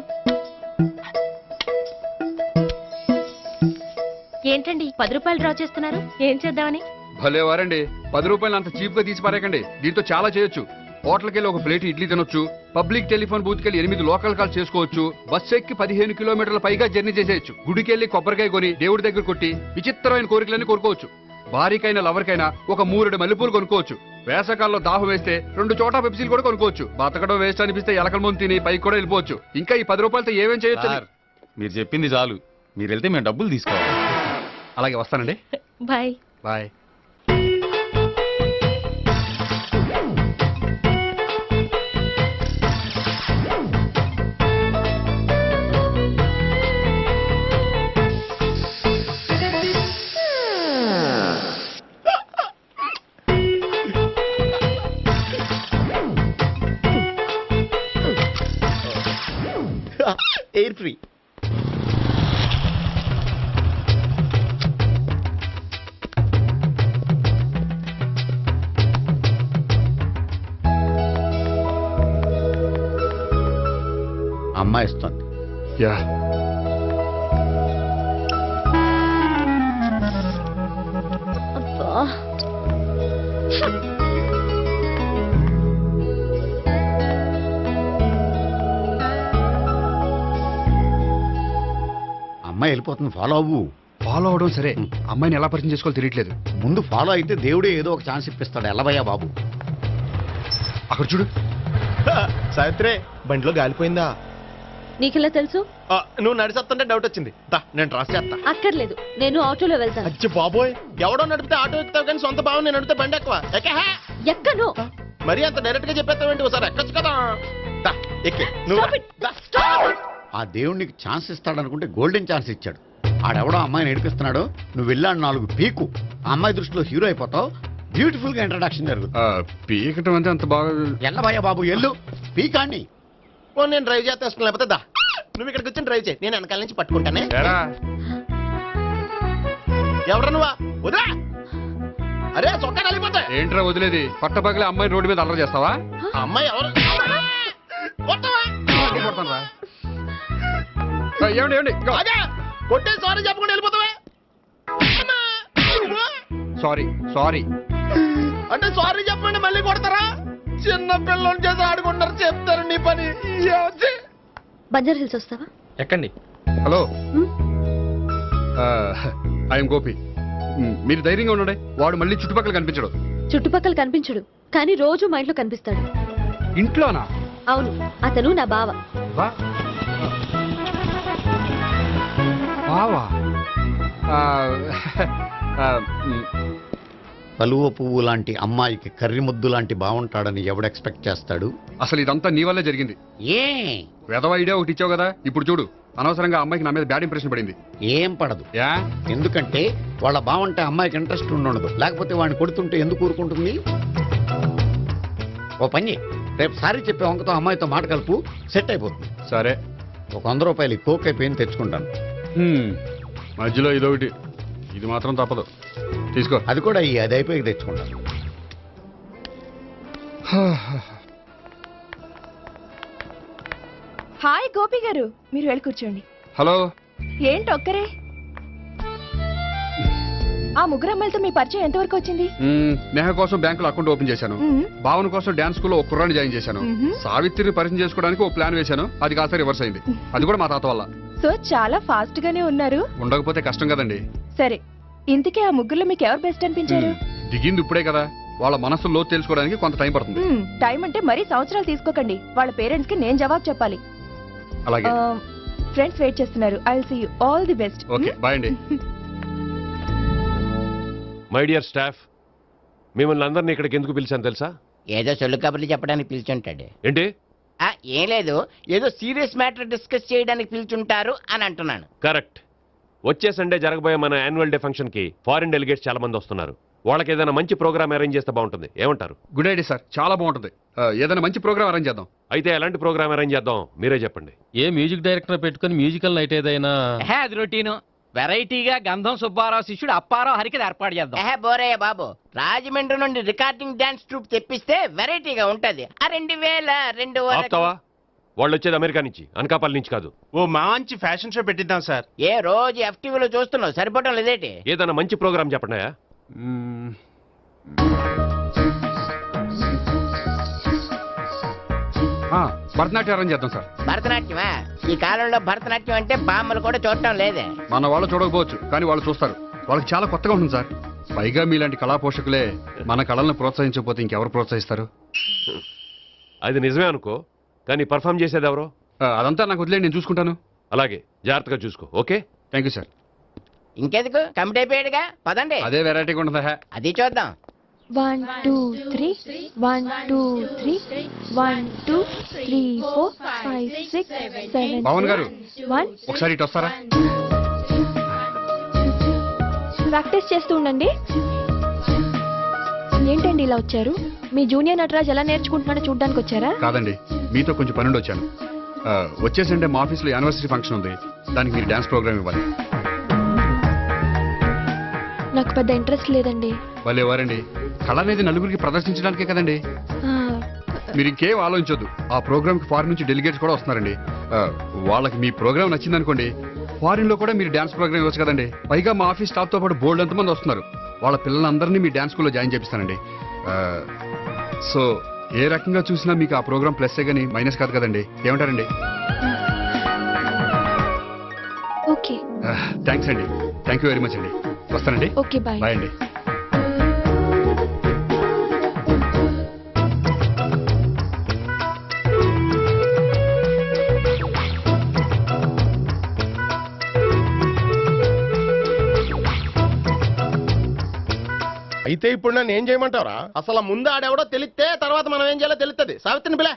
ఏంటండి 10 రూపాయలు డ్రా చేస్తున్నారు? ఏం చేద్దామని? భలే వారండి, 10 రూపాయలు అంత చీప్ గా తీసి పారేకండి. దీంతో చాలా చేయొచ్చు. హోటల్కి వెళ్ళి ఒక ప్లేట్ ఇడ్లీ తినొచ్చు, పబ్లిక్ టెలిఫోన్ బూత్ కెళ్ళి 8 లోకల్ కాల్ చేసుకోవచ్చు, బస్సు ఎక్కి 15 కిలోమీటర్ల పైగా జర్నీ చేసేయచ్చు, గుడికి వెళ్ళి కొబ్బరికాయ కొని దేవుడి దగ్గర కొట్టి విచిత్రమైన కోరికలన్నీ కోరుకోవచ్చు, భారీకైనా లవర్కైనా ఒక 3 మల్లెపూలు కొనుక్కోవచ్చు, వేసవకాలంలో దాహం వేస్తే 2 చోటా పెప్సీలు కూడా కొనుక్కోవచ్చు, బతకడం వేస్ట్ అనిపిస్తే ఎలకల ముందు తిని పైకి కూడా వెళ్ళిపోవచ్చు. ఇంకా ఈ 10 రూపాయలతో ఏమేం చేయొచ్చు? మీరు చెప్పింది చాలు, మీరు వెళ్తే మేము డబ్బులు తీసుకోవాలి. అలాగే వస్తానండి. బాయ్. బాయ్. Air free. అమ్మాయి ఇస్తుంది. యా. అమ్మాయి వెళ్ళిపోతుంది, ఫాలో అవ్వు. ఫాలో అవడం సరే, అమ్మాయిని ఎలా పరిచయం చేసుకోవాలో తెలియట్లేదు. ముందు ఫాలో అయితే దేవుడే ఏదో ఒక ఛాన్స్ ఇప్పిస్తాడు. ఎల్లబయ్యా బాబు. అక్కడ చూడు. సావిత్రే, బండిలో గాలిపోయిందా? నీకెలా తెలుసు? నువ్వు నడిచేస్తుంటే డౌట్ వచ్చింది. నేను ట్రాస్ చేస్తా. అక్కర్లేదు, నేను ఆటోలో వెళ్తాను. అచ్చి బాబోయ్, ఎవడో నడిపితే ఆటో ఎక్కుతావు కానీ సొంత భావం నేను నడిపితే బండి ఎక్కువ. ఎక్కను. మరి అంత డైరెక్ట్ గా చెప్పేస్తావేంటి? ఒకసారి ఎక్కొచ్చు కదా. ఎక్కే నువ్వు. ఆ దేవుడికి ఛాన్స్ ఇస్తాడనుకుంటే గోల్డెన్ ఛాన్స్ ఇచ్చాడు. ఆడెవడో అమ్మాయిని ఏడిపిస్తున్నాడు, నువ్వు వెళ్ళాడు 4 పీకు. ఆ అమ్మాయి దృష్టిలో హీరో అయిపోతావు. బ్యూటిఫుల్ గా ఇంట్రడక్షన్ జరుగుతుంది. పీకటం అంటే అంత బాగా. ఎల్లబయ్యా బాబు, ఎల్లు పీకాన్ని. నేను డ్రైవ్ చేస్తాను, లేకపోతే దా నువ్వు ఇక్కడికి వచ్చి డ్రైవ్ చేయి, నేను వెనకాల నుంచి పట్టుకుంటానే. ఎవరు నువ్వా? వదిలే. అరే చొక్కా కలిగిపోతా. ఏంట్రా వదిలేది? పట్టపగలే అమ్మాయి రోడ్డు మీద అల్లరి చేస్తావా? అమ్మాయి ఎవరు? కొట్టే సారీ చెప్పకుండా వెళ్ళిపోతావా? సారీ సారీ అంటే సారీ చెప్పండి మళ్ళీ కొడతారా? చిన్న పిల్లలు చేసి ఆడుకుంటారు, చెప్తారు నీ పని. బంజారా హిల్స్ వస్తావా? ఎక్కండి. Hello, I'm Gopi. మీరు ధైర్యంగా ఉండండి, వాడు మళ్ళీ చుట్టుపక్కల కనిపించడు. చుట్టుపక్కల కనిపించడు కానీ రోజు మా ఇంట్లో కనిపిస్తాడు. ఇంట్లోనా? అవును, అతను నా బావ. బావా? కలువ పువ్వు లాంటి అమ్మాయికి కర్రి ముద్దు లాంటి బాగుంటాడని ఎవడు ఎక్స్పెక్ట్ చేస్తాడు? అసలు ఇదంతా నీ వల్లే జరిగింది. ఏ వెధవ ఐడియా ఒకటి ఇచ్చావు కదా, ఇప్పుడు చూడు అనవసరంగా అమ్మాయికి నా మీద బ్యాడ్ ఇంప్రెషన్ పడింది. ఏం పడదు. ఎందుకంటే వాళ్ళ బాగుంటే అమ్మాయికి ఇంట్రెస్ట్ ఉండదు, లేకపోతే వాడిని కొడుతుంటే ఎందుకు ఊరుకుంటుంది? ఓ పని చెయ్, రేపు సారీ చెప్పే వంకతో అమ్మాయితో మాట కలుపు, సెట్ అయిపోతుంది. సరే, ఒక 100 రూపాయలు కోక్ అయిపోయింది తెచ్చుకుంటాను. మధ్యలో ఇదొకటి, ఇది మాత్రం తప్పదు, తీసుకో. అది కూడా అది అయిపోయి తెచ్చుకుంటాను. హాయ్ గోపి గారు, మీరు వెళ్ళి కూర్చోండి. హలో. ఏంటి ఒక్కరే? ఆ ముగ్గురు అమ్మాయిలతో మీ పరిచయం ఎంతవరకు వచ్చింది? నేహ కోసం బ్యాంకులో అకౌంట్ ఓపెన్ చేశాను, భావన కోసం డాన్స్ స్కూల్లో ఒక కుర్రాన్ని జాయిన్ చేశాను, సావిత్రిని పరిచయం చేసుకోవడానికి ఓ ప్లాన్ వేశాను, అది కాస్త రివర్స్ అయింది. అది కూడా మా తాత వల్ల. సో చాలా ఫాస్ట్ గానే ఉన్నారు. ఉండకపోతే కష్టం కదండి. సరే, ఇంతకీ ఆ ముగ్గురులో మీకు ఎవరు బెస్ట్ అనిపించారు? దిగింది ఇప్పుడే కదా, వాళ్ళ మనసు లోతు తెలుసుకోవడానికి కొంత టైం పడుతుంది. టైం అంటే మరీ సంవత్సరాలు తీసుకోకండి, వాళ్ళ పేరెంట్స్ కి నేను జవాబు చెప్పాలి. అలాగే. ఫ్రెండ్స్ వెయిట్ చేస్తున్నారు. I will see you. All the best. Okay, bye అండి. మై డియర్ స్టాఫ్, మిమ్మల్ని అందరినీ ఇక్కడికి ఎందుకు పిలిచాను తెలుసా? ఏదో సొల్లు కబుర్లు చెప్పడానికి పిలిచుంటాడు. ఏంటి? ఏం లేదు, ఏదో సీరియస్ మ్యాటర్ డిస్కస్ చేయడానికి పిలుచుంటారు అని అంటున్నాను. కరెక్ట్. వచ్చే సండే జరగబోయే మన యాన్యువల్ డే ఫంక్షన్ కి ఫారిన్ డెలిగేట్స్ చాలా మంది వస్తున్నారు. వాళ్ళకి ఏదైనా మంచి ప్రోగ్రామ్ అరేంజ్ చేస్తే బాగుంటుంది. ఏమంటారు? గుడ్ ఐడియా సార్, చాలా బాగుంటుంది. ఏదైనా మంచి ప్రోగ్రామ్ అరేంజ్ చేద్దాం. అయితే ఎలాంటి ప్రోగ్రామ్ అరేంజ్ చేద్దాం మీరే చెప్పండి. ఏ మ్యూజిక్ డైరెక్టర్ పెట్టుకుని మ్యూజికల్ నైట్ ఏదైనా? అది రొటీన్. వెరైటీగా గంధం సుబ్బారావు శిష్యుడు అప్పారావు హరికి ఏర్పాటు చేద్దాం. బోరయ్య బాబు, రాజమండ్రి నుండి రికార్డింగ్ డాన్స్ ట్రూప్ తెప్పిస్తే వెరైటీగా ఉంటది. 2002 వాళ్ళు వచ్చేది అమెరికా నుంచి, అనకాపల్లి నుంచి కాదు. ఓ మంచి ఫ్యాషన్ షో పెట్టిద్దాం సార్. ఏ రోజు FTVలో చూస్తున్నావు, సరిపోవటం లేదేటి? ఏదైనా మంచి ప్రోగ్రామ్ చెప్పండి. భరతనాట్యం అరేంజ్ చేద్దాం సార్. భరతనాట్యమా? ఈ కాలంలో భరతనాట్యం అంటే బామ్మలు కూడా చూడటం లేదే. మన వాళ్ళు చూడకపోవచ్చు, కానీ వాళ్ళు చూస్తారు. వాళ్ళకి చాలా కొత్తగా ఉంటుంది సార్. పైగా మీలాంటి కళా పోషకులే మన కళలను ప్రోత్సహించకపోతే ఇంకెవరు ప్రోత్సహిస్తారు? అది నిజమే అనుకో, కానీ పర్ఫామ్ చేసేది ఎవరో? అదంతా నాకు వదిలేండి, నేను చూసుకుంటాను. అలాగే, జాగ్రత్తగా చూసుకో. Okay, thank you sir. ఇంకెందుకు, కమిటీ అయిపోయాడుగా, పదండి. అదే వెరైటీగా ఉంటుందా? అది చూద్దాం. 1 2 3 1 2 3 1 2 3 4 5 6 7 పవన్ గారు, 1 ఒకసారి ఇటు వస్తారా? ప్రాక్టీస్ చేస్తూ ఉండండి. ఏంటండి ఇలా వచ్చారు? మీ జూనియర్ నటరాజ్ ఎలా నేర్చుకుంటున్నాడో చూడ్డానికి వచ్చారా? కాదండి, మీతో కొంచెం పనుండి వచ్చాను. వచ్చేసంటే మా ఆఫీస్లో యానివర్సరీ ఫంక్షన్ ఉంది, దానికి మీరు డాన్స్ ప్రోగ్రామ్ ఇవ్వాలి. నాకు పెద్ద ఇంట్రెస్ట్ లేదండి. వాళ్ళు ఎవరండి? కళ అనేది నలుగురికి ప్రదర్శించడానికే కదండి. మీరు ఇంకేం ఆలోచించొద్దు. ఆ ప్రోగ్రామ్ కి ఫారిన్ నుంచి డెలిగేట్స్ కూడా వస్తున్నారండి. వాళ్ళకి మీ ప్రోగ్రామ్ నచ్చిందనుకోండి, ఫారిన్ లో కూడా మీరు డాన్స్ ప్రోగ్రామ్ ఇవ్వచ్చు కదండి. పైగా మా ఆఫీస్ స్టాఫ్ తో పాటు బోల్డ్ ఎంతమంది వస్తున్నారు. వాళ్ళ పిల్లలందరినీ మీ డాన్స్ స్కూల్లో జాయిన్ చేపిస్తానండి. సో ఏ రకంగా చూసినా మీకు ఆ ప్రోగ్రామ్ ప్లస్ గానీ మైనస్ కాదు కదండి. ఏమంటారండి? ఓకే, థ్యాంక్స్ అండి. థ్యాంక్ యూ వెరీ మచ్ అండి. వస్తానండి. Okay, bye. బాయ్ అండి. అయితే ఇప్పుడు నన్ను ఏం చేయమంటారా? అసలు ముందు ఆడెవడో తెలిస్తే తర్వాత మనం ఏం చేయాలో తెలుస్తుంది. సావిత్రిని పిల్ల.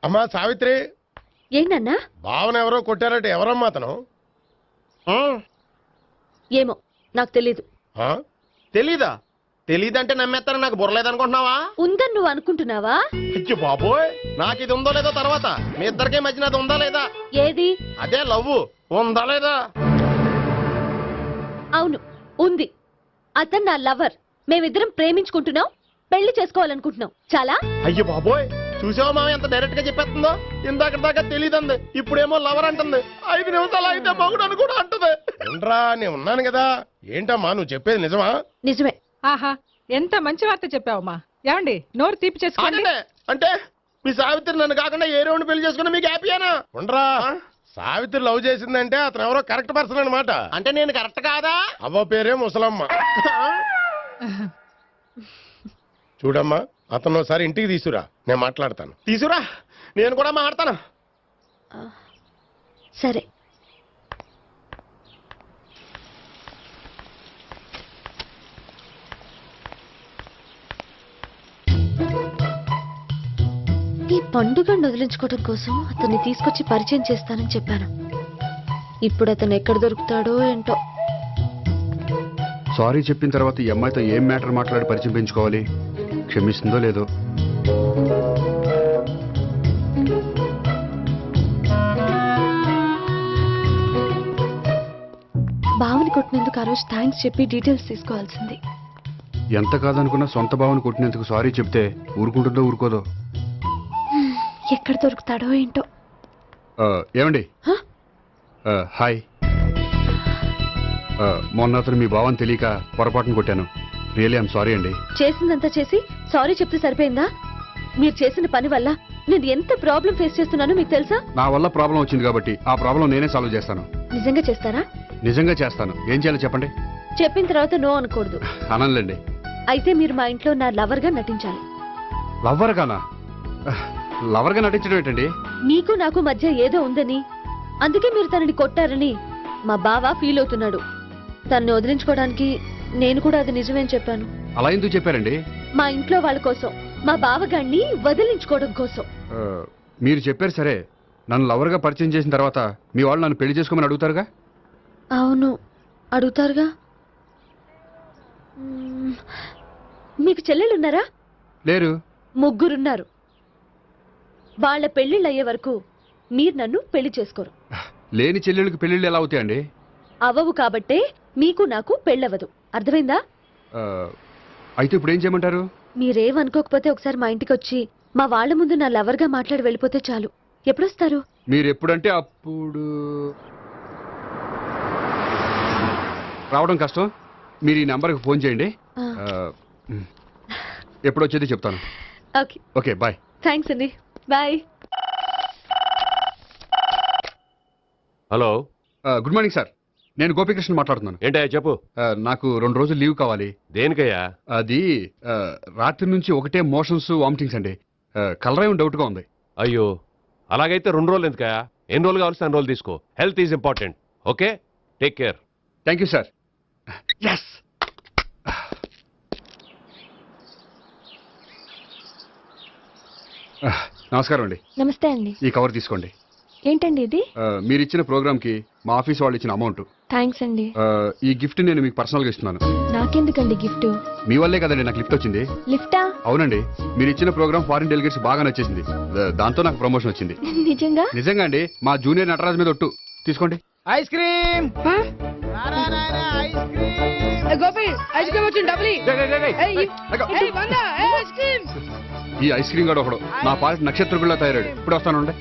అమ్మా సావిత్రి, ఏంటన్నా? భావన ఎవరో కొట్టారట, ఎవరమ్మా అతను? ఏమో నాకు తెలీదు. తెలీదా? తెలీదంటే నమ్మేస్తారని నాకు బుర్రలేదనుకుంటున్నావా? ఉందని నువ్వు అనుకుంటున్నావా? అయ్యో బాబోయ్, నాకు ఇది ఉందో లేదో తర్వాత. మీ ఇద్దరికే మధ్యన అది ఉందా లేదా? ఏది? అదే లవ్ ఉందా లేదా? అవును, ఉంది. అతను నా లవర్. మేమిద్దరం ప్రేమించుకుంటున్నాం, పెళ్లి చేసుకోవాలనుకుంటున్నాం. చాలా. అయ్యో బాబోయ్, చూసావా మామ ఎంత డైరెక్ట్ గా చెప్పేస్తుందో? ఇందాక దాకా తెలియదండి, ఇప్పుడేమో లవర్ అంటుంది. 5 నిమిషాలు అయితే మగుడు అని కూడా అంటుంది. ఏంట్రా, నేను ఉన్నాను కదా. ఏంటమ్మా నువ్వు చెప్పేది నిజమా? నిజమే. ఆహా, ఎంత మంచి వార్త చెప్పావమ్మా. ఏమండి, నోరు తీపి చేసుకోండి. అంటే మీ సావిత్రి నన్ను కాకుండా ఏ రౌండ్ పెళ్లి చేసుకున్నా మీకు హ్యాపీయేనా? ఉండరా, సావిత్రి లవ్ చేసిందంటే అతను ఎవరో కరెక్ట్ పర్సన్ అనమాట. అంటే నేను కరెక్ట్ కాదా? అవ్వ పేరే ముసలమ్మ. చూడమ్మా అతను ఒకసారి ఇంటికి తీసుకురా, నేను మాట్లాడతాను. తీసురా, నేను కూడా మాడతాను. సరే. ఈ పండుగను వదిలించుకోవడం కోసం అతన్ని తీసుకొచ్చి పరిచయం చేస్తానని చెప్పాను. ఇప్పుడు అతను ఎక్కడ దొరుకుతాడో ఏంటో. సారీ చెప్పిన తర్వాత ఈ అమ్మాయితో ఏం మ్యాటర్ మాట్లాడి పరిచయం పెంచుకోవాలి? క్షమిస్తుందో లేదో. బావని కొట్టినందుకు ఆ రోజు థ్యాంక్స్ చెప్పి డీటెయిల్స్ తీసుకోవాల్సింది. ఎంత కాదనుకున్నా సొంత భావన కొట్టినందుకు సారీ చెప్తే ఊరుకుంటుందో ఊరుకోదో. ఎక్కడ దొరుకుతాడో ఏంటో. ఏమండి? హాయ్. మొన్న అతను మీ భావన తెలియక పొరపాటును కొట్టాను. రియల్లీ ఐఎమ్ సారీ అండి. చేసిందంతా చేసి సారీ చెప్తే సరిపోయిందా? మీరు చేసిన పని వల్ల నేను ఎంత ప్రాబ్లం ఫేస్ చేస్తున్నానో మీకు తెలుసా? నా వల్ల ప్రాబ్లం వచ్చింది కాబట్టి ఆ ప్రాబ్లం నేనే సాల్వ్ చేస్తాను. నిజంగా చేస్తారా? నిజంగా చేస్తాను. ఏం చేయాలో చెప్పండి. చెప్పిన తర్వాత నో అనకూడదు. అనండి. అయితే మీరు మా ఇంట్లో నా లవర్ గా నటించాలి. లవర్ గానా? లవర్ గా నటించడం ఏంటండి? మీకు నాకు మధ్య ఏదో ఉందని, అందుకే మీరు తనని కొట్టారని మా బావ ఫీల్ అవుతున్నాడు. తనని వదిలించుకోవడానికి నేను కూడా అది నిజమేని చెప్పాను. అలా ఎందుకు చెప్పారండి? మా ఇంట్లో వాళ్ళ కోసం, మా బావగాన్ని వదిలించుకోవడం కోసం. మీరు చెప్పారు సరే, నన్ను లవర్ గా పరిచయం చేసిన తర్వాత మీ వాళ్ళు నన్ను పెళ్లి చేసుకోమని అడుగుతారుగా? అవును, అడుగుతారుగా. మీకు చెల్లెలున్నారా? లేరు. ముగ్గురున్నారు. వాళ్ళ పెళ్లిళ్ళు అయ్యే వరకు మీరు నన్ను పెళ్లి చేసుకోరు. లేని చెల్లెళ్ళకి పెళ్లిళ్ళు ఎలా అవుతాయండి? అవ్వవు కాబట్టే మీకు నాకు పెళ్ళవదు. అర్థమైందా? అయితే ఇప్పుడు ఏం చేయమంటారు? మీరేమనుకోకపోతే ఒకసారి మా ఇంటికి వచ్చి మా వాళ్ళ ముందు నా లవర్ గా మాట్లాడి వెళ్ళిపోతే చాలు. ఎప్పుడొస్తారు? మీరు ఎప్పుడంటే అప్పుడు. రావడం కష్టం. మీరు ఈ నంబర్కి ఫోన్ చేయండి. ఎప్పుడు వచ్చేది చెప్తాను. ఓకే. Okay, bye. థ్యాంక్స్ అండి. Bye. Hello. Good morning sir. నేను గోపికృష్ణ మాట్లాడుతున్నాను. ఏంటయ్యా చెప్పు. నాకు 2 రోజులు లీవ్ కావాలి. దేనికయ్యా? అది రాత్రి నుంచి ఒకటే మోషన్స్, వామిటింగ్స్ అండి. కలరేం డౌట్ గా ఉంది. అయ్యో, అలాగైతే 2 రోజులు ఎందుకయ్యా? ఎన్ని రోజులు కావాల్సిన 2 రోజులు తీసుకో. Health is important. Okay, take care. Thank you sir. Yes. నమస్కారం అండి. నమస్తే అండి. ఈ కవర్ తీసుకోండి. ఏంటండి ఇది? మీరు ఇచ్చిన ప్రోగ్రామ్ కి మా ఆఫీస్ వాళ్ళు ఇచ్చిన అమౌంట్. థ్యాంక్స్ అండి. ఈ గిఫ్ట్ నేను మీకు పర్సనల్ గా ఇస్తున్నాను. నాకెందుకండి గిఫ్ట్? మీ వల్లే కదండి నాకు లిఫ్ట్ వచ్చింది. లిఫ్టా? అవునండి. మీరు ఇచ్చిన ప్రోగ్రామ్ ఫారిన్ డెలిగేట్స్ బాగా నచ్చేసింది. దాంతో నాకు ప్రమోషన్ వచ్చింది. నిజంగా? నిజంగా అండి. మా జూనియర్ నటరాజ్ మీద ఒట్టు. తీసుకోండి. Ice cream. Gopi, ice cream వచ్చింది. డబ్బులు ఈ ఐస్ క్రీమ్ గడు ఒకడు నా పాలిట నక్షత్రకుల్లా తయారాడు. ఇప్పుడు వస్తానండి.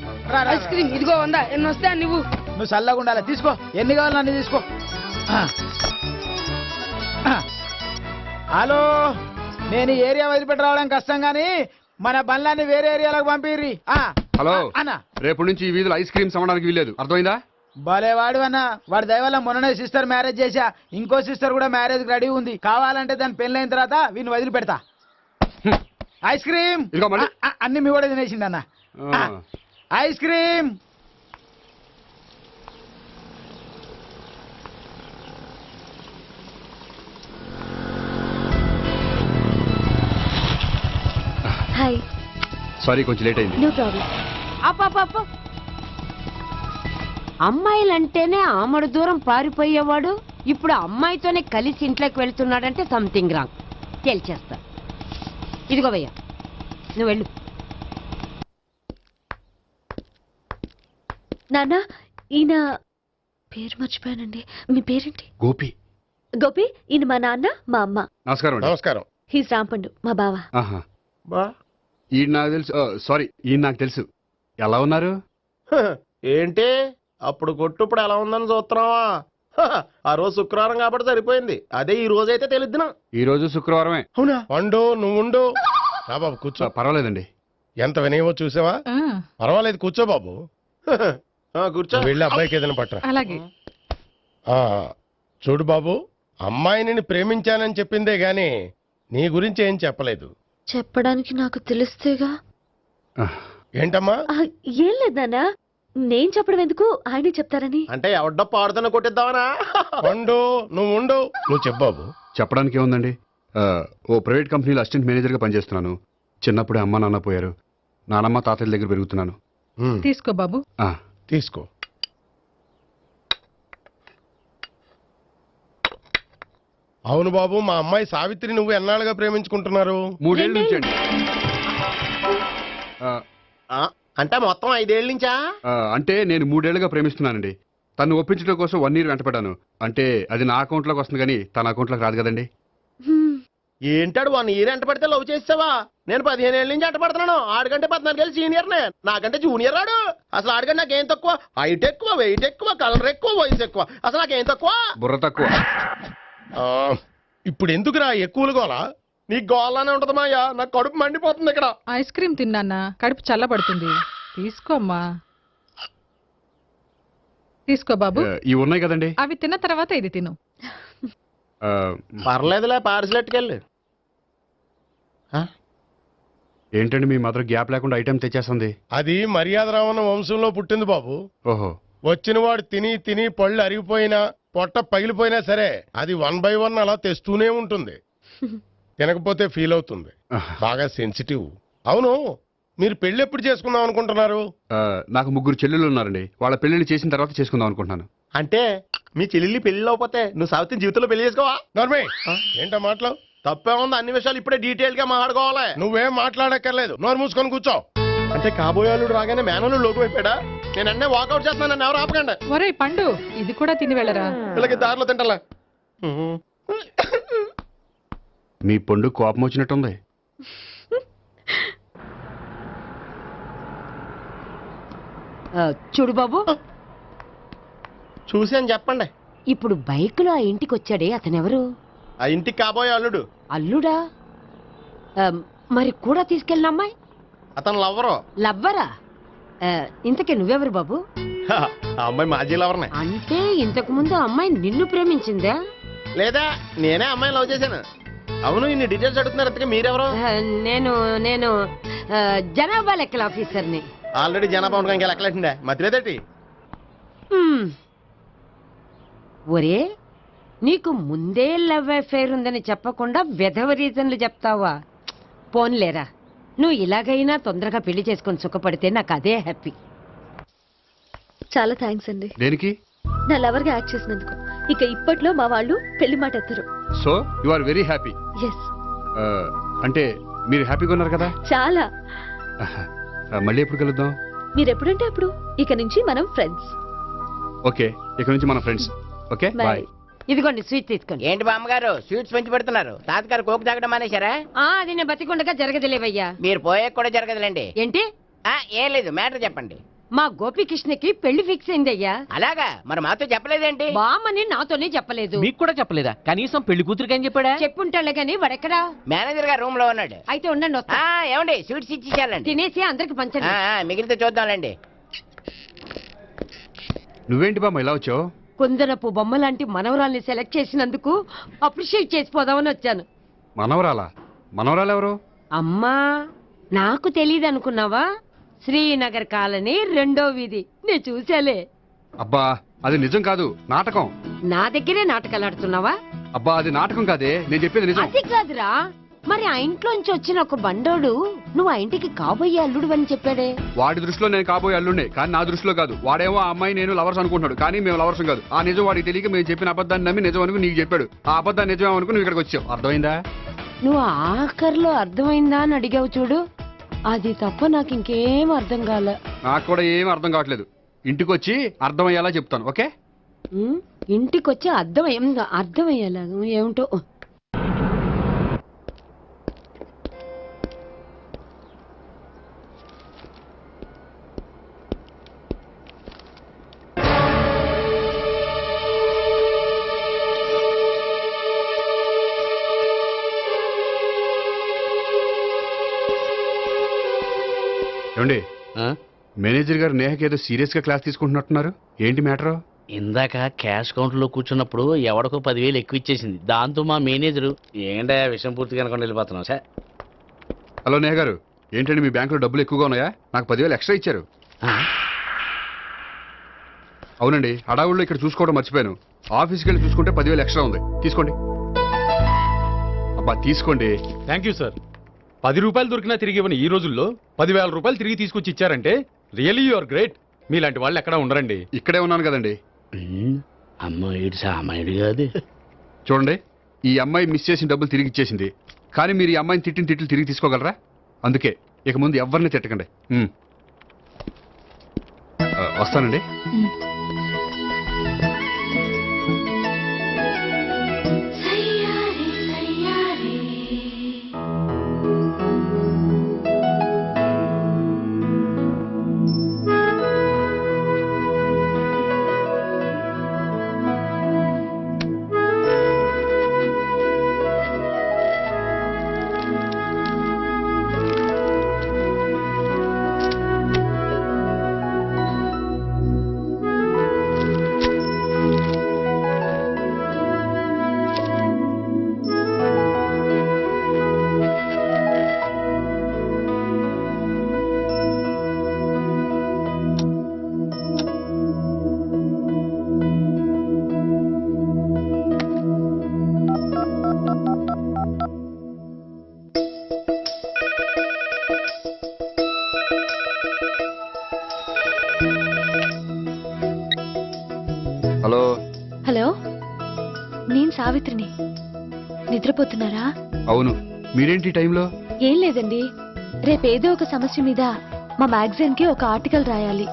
ఐస్ క్రీమ్ ఇదిగో 100. ఎన్ని వస్తా నువ్వు? నువ్వు చల్లగా ఉండాలి. తీసుకో, ఎన్ని కావాలి అన్ని తీసుకో. హలో, నేను ఈ ఏరియా వదిలిపెట్టి రావడం కష్టం గానీ మన బండ్లన్నీ వేరే ఏరియాలకు పంపిర్రి. హలో అన్న, రేపు నుంచి ఈ వీధిలో ఐస్ క్రీమ్స్ అమ్మడానికి వీల్లేదు. అర్థమైందా? భలేవాడు అన్న. వాడి దయవల్ల మొన్ననే సిస్టర్ మ్యారేజ్ చేశా. ఇంకో సిస్టర్ కూడా మ్యారేజ్ రెడీ ఉంది. కావాలంటే దాని పెళ్ళైన తర్వాత వీడిని వదిలిపెడతా. ఐస్ క్రీమ్ అన్ని మీ కూడా తినేసింది అన్న. Ice cream. హాయ్. సారీ, కొంచెం లేట్ అయింది. No problem. అప్ప అమ్మాయిలంటేనే ఆమడు దూరం పారిపోయేవాడు ఇప్పుడు అమ్మాయితోనే కలిసి ఇంట్లోకి వెళ్తున్నాడంటే సంథింగ్ రాంగ్. తేల్చేస్తా. ఇదిగో భయ్యా, నువ్వు వెళ్ళు. నాన్న, ఈయన పేరు మర్చిపోయానండి. మీ పేరేంటి? గోపి. గోపి, ఈయన మా నాన్న, మా అమ్మ. నమస్కారం. నమస్కారం. హీస్ రాంపండు, మా బావ. ఈయన నాకు తెలుసు. సారీ, ఈయన నాకు తెలుసు. ఎలా ఉన్నారు? ఏంటి అప్పుడు కొట్టు ఇప్పుడు ఎలా ఉందని చూస్తున్నావా? ఆ రోజు శుక్రవారం కాబట్టి సరిపోయింది. అదే ఈ రోజు అయితే తెలిద్దునా. ఈ రోజు శుక్రవారమే. అవునా? వండు, నువ్వు ఉండు. రా బాబు కూర్చో. పర్వాలేదండి. ఎంత వినయమో చూసావా? పర్వాలేదు, కూర్చో బాబు. కూర్చో. వెళ్ళి అబ్బాయికి ఏదైనా పట్టరా. అలాగే. చూడు బాబు, అమ్మాయిని ప్రేమించానని చెప్పిందే గాని నీ గురించి ఏం చెప్పలేదు. చెప్పడానికి నాకు తెలిస్తేగా. ఏంటమ్మా? ఏం లేదు నాన్న, నేను చెప్పడం ఎందుకు, ఆయనే చెప్తారని. అంటే ఎవడ్డో పాడుతున్నా కొట్టిద్దామనా? ఉండు నువ్వు చెప్పాబు. చెప్పడానికి ఏముందండి, ఓ ప్రైవేట్ కంపెనీలో అసిస్టెంట్ మేనేజర్గా పనిచేస్తున్నాను. చిన్నప్పుడే అమ్మ నాన్న పోయారు. నానమ్మ తాతయ్య దగ్గర పెరుగుతున్నాను. తీసుకో బాబు. తీసుకో. అవును బాబు, మా అమ్మాయి సావిత్రి నువ్వు ఎన్నాళ్ళుగా ప్రేమించుకుంటున్నారు? 3 ఏళ్ళ నుంచి అండి. అంటే మొత్తం 5 ఏళ్ళ నుంచా? అంటే నేను 3 ఏళ్ళుగా ప్రేమిస్తున్నానండి. తను ఒప్పించడం కోసం 1 year వెంటపడ్డాను. అంటే అది నా అకౌంట్లోకి వస్తుంది కానీ తన అకౌంట్లోకి రాదు కదండి. ఏంటాడు 1 year ఎంట పడితే లవ్ చేసావా? నేను 15 ఏళ్ళ నుంచి ఎంట పడుతున్నాను. ఆడికంటే 14 ఏళ్ళు సీనియర్నే, నాకంటే జూనియర్ రాడు. అసలు ఆడికంటే నాకేం తక్కువ? హైట్ ఎక్కువ, వెయిట్ ఎక్కువ, కలర్ ఎక్కువ, వయసు ఎక్కువ. అసలు నాకేం తక్కువ? బుర్ర తక్కువ. ఇప్పుడు ఎందుకురా ఎక్కువలు గోలా? నీకు గోళ్ళనే ఉంటది మాయా, నాకు కడుపు మండిపోతుంది ఇక్కడ. ఐస్ క్రీమ్ తిన్నానా, కడుపు చల్లబడుతుంది. తీసుకోమ్మా. తీసుకో బాబు. ఇవి ఉన్నాయి కదండి, అవి తిన్న తర్వాత ఇది తిను. పర్లేదులే, పార్సిల్ ఎట్టుకెళ్ళి. ఏంటండి మీ మాత్రం గ్యాప్ లేకుండా ఐటెం తెచ్చేస్తుంది? అది మర్యాద రావణ వంశంలో పుట్టింది బాబు. ఓహో. వచ్చిన వాడు తిని తిని పళ్ళు అరిగిపోయినా పొట్ట పగిలిపోయినా సరే అది 1 by 1 అలా తెస్తూనే ఉంటుంది. తినకపోతే ఫీల్ అవుతుంది, బాగా సెన్సిటివ్. అవును, మీరు పెళ్లి ఎప్పుడు చేసుకుందాం అనుకుంటున్నారు? నాకు 3 చెల్లెళ్ళు ఉన్నారండి. వాళ్ళ పెళ్లిళ్ళు చేసిన తర్వాత చేసుకుందాం అనుకుంటున్నాను. అంటే మీ చెల్లెల్ని పెళ్లి అవ్వకపోతే నువ్వు సావిత్రి జీవితంలో పెళ్లి చేసుకోవా? నర్మే ఏంటో మాటలు? తప్పే ఉంది, అన్ని విషయాలు ఇప్పుడే డీటెయిల్ గా మాట్లాడుకోవాలి. నువ్వేం మాట్లాడక్కర్లేదు, నోరు మూసుకొని కూర్చో. అంటే కాబోయేవాళ్ళు రాగానే మేనలు లోకి అయిపోయాడా? నేను అన్నీ వాకౌట్ చేస్తున్నాను, నన్ను ఎవరు ఆపకండి. ఒరే పండు, ఇది కూడా తిని వెళ్ళరా. వీళ్ళకి దారిలో తింటలే. మీ పండు కోపం వచ్చినట్టుంది. చూడు బాబు, చూసి అని చెప్పండి. ఇప్పుడు బైక్ లో ఆ ఇంటికి వచ్చాడే అతనెవరు? ఆ ఇంటికి కాబోయే అల్లుడు. అల్లుడా? మరి కూడా తీసుకెళ్ళిన అమ్మాయి? అతను లవ్వరు. లవ్వరా? ఇంతకీ నువ్వెవరు బాబు? ఆ అమ్మాయి మాజీ లవర్నే. అంటే ఇంతకు ముందు అమ్మాయి నిన్ను ప్రేమించిందా? లేదా నేనే అమ్మాయిని లవ్ చేశాను. అవును, ఇన్ని డీటెయిల్స్ అడుగుతున్నారు, అంతగా మీరెవరు? నేను జనాభా లెక్కల ఆఫీసర్ని. ఆల్రెడీ జనాభా ఉండగా ఇంకా లెక్కలేటండే మతిలేదేటి? ఒరే, నీకు ముందే లవ్ అఫైర్ ఉందని చెప్పకుండా వెధవ రీజన్లు చెప్తావా? పోన్లేరా, నువ్వు ఇలాగైనా తొందరగా పెళ్లి చేసుకొని సుఖపడితే నాకు అదే హ్యాపీ. చాలా థ్యాంక్స్ అండి. దేనికి? నా లవర్ గా యాక్ట్ చేసినందుకు. ఇక ఇప్పట్లో మా వాళ్ళు పెళ్లి మాట ఎత్తరు. So you are very happy. Yes. అంటే మీరు హ్యాపీగా ఉన్నారు కదా? చాలా. మళ్ళీ ఎప్పుడు కలుద్దాం? మీరు ఎప్పుడంటే అప్పుడు. ఇక నుంచి మనం ఫ్రెండ్స్. ఓకే, ఇక నుంచి మన ఫ్రెండ్స్. Okay, bye. ఇదిగోండి స్వీట్ తీసుకోండి. ఏంటి బామ్మగారు స్వీట్స్ పెంచి పెడుతున్నారు? తాతగారు కోక్ తాగడం మానేశారా? అది నేను బతికుండగా జరగదులేవయ్యా. మీరు పోయే కూడా జరగదులేండి. ఏంటి? ఏం లేదు, మ్యాటర్ చెప్పండి. మా గోపికృష్ణకి పెళ్లి ఫిక్స్ అయిందయ్యా. అలాగా? మరి మాతో చెప్పలేదేంటి? బామ్మని నాతోనే చెప్పలేదు. మీకు కూడా చెప్పలేదా? కనీసం పెళ్లి కూతురికి అని చెప్పాడా? చెప్పుంటాళ్లే గాని వాడెక్కడా? మేనేజర్ గారు రూమ్ లో ఉన్నాడు. అయితే ఉండండి, వస్తా. ఏమండి స్వీట్స్ ఇచ్చేసాలండి. తినేసి అందరికి పంచండి. మిగిలితే చూద్దాంలేండి. నువ్వేంటి బామ్మ ఇలా వచ్చావు? కుందనపు బొమ్మ లాంటి మనవరాల్ని సెలెక్ట్ చేసినందుకు అప్రిషియేట్ చేసిపోదామని వచ్చాను. మనవరాలా? మనవరాలెవరు? అమ్మా, నాకు తెలియదు అనుకున్నావా? శ్రీనగర్ కాలనీ 2వ వీధి. నేను చూసాలే. అబ్బా, అది నిజం కాదు, నాటకం. నా దగ్గరే నాటకాలు ఆడుతున్నావా? అబ్బా, అది నాటకం కాదే, నేను చెప్పేది నిజం. అది కాదురా, మరి ఆ ఇంట్లోంచి వచ్చిన ఒక బండోడు నువ్వు ఆ ఇంటికి కాబోయే అల్లుడు అని చెప్పాడే. వాడి దృష్టిలో నేను కాబోయే అల్లుండే, కానీ నా దృష్టిలో కాదు. వాడేమో ఆ అమ్మాయి నేను లవర్స్ అనుకుంటున్నాడు, కానీ మేము లవర్స్ కాదు. ఆ నిజం వాడికి తెలియక మేము చెప్పిన అబద్ధాన్ని నమ్మి నిజం అనుకుని నీకు చెప్పాడు. ఆ అబద్ధాన్ని నిజం అనుకుని నువ్వు ఇక్కడికి వచ్చావు. అర్థమైందా? నువ్వు ఆఖర్లో అర్థమైందా అని అడిగావు చూడు, అది తప్ప నాకు ఇంకేం అర్థం కాల. నాకు కూడా ఏం అర్థం కావట్లేదు. ఇంటికి వచ్చి అర్థమయ్యేలా చెప్తాను, ఓకే? ఇంటికొచ్చి అర్థమయ్యేలా ఏమిటో. ఏమండి, మేనేజర్ గారు నేహకి ఏదో సీరియస్ గా క్లాస్ తీసుకుంటున్నట్టున్నారు. ఏంటి మ్యాటర్? ఇందాక క్యాష్ కౌంటర్ లో కూర్చున్నప్పుడు ఎవడికో 10,000 ఎక్కువ ఇచ్చేసింది. దాంతో మా మేనేజరు ఏంటా విషయం పూర్తిగా అనుకుని వెళ్ళిపోతున్నాం సార్. హలో నేహ గారు, ఏంటండి మీ బ్యాంకులో డబ్బులు ఎక్కువగా ఉన్నాయా? నాకు 10,000 ఎక్స్ట్రా ఇచ్చారు. అవునండి, హడావుల్లో ఇక్కడ చూసుకోవడం మర్చిపోయాను. ఆఫీస్కి వెళ్ళి చూసుకుంటే 10,000 ఎక్స్ట్రా ఉంది. తీసుకోండి. అబ్బా తీసుకోండి. Thank you sir. 10 రూపాయలు దొరికినా తిరిగి ఇవ్వని ఈ రోజుల్లో 10,000 రూపాయలు తిరిగి తీసుకొచ్చి ఇచ్చారంటే రియలీ యు ఆర్ గ్రేట్. మీలాంటి వాళ్ళు ఎక్కడా ఉండరండి. ఇక్కడే ఉన్నాను కదండి. అమ్మాయి సామాయుడు కాదు. చూడండి, ఈ అమ్మాయి మిస్ చేసిన డబ్బులు తిరిగి ఇచ్చేసింది. కానీ మీరు ఈ అమ్మాయిని తిట్టిన తిట్లు తిరిగి తీసుకోగలరా? అందుకే ఇక ముందు ఎవరిని తిట్టకండి. వస్తానండి. హలో. హలో, నేను సావిత్రిని. నిద్రపోతున్నారా? అవును, మీరేంటి ఈ టైంలో? ఏం లేదండి, రేపేదో ఒక సమస్య మీద మా మ్యాగజైన్ కి ఒక ఆర్టికల్ రాయాలి.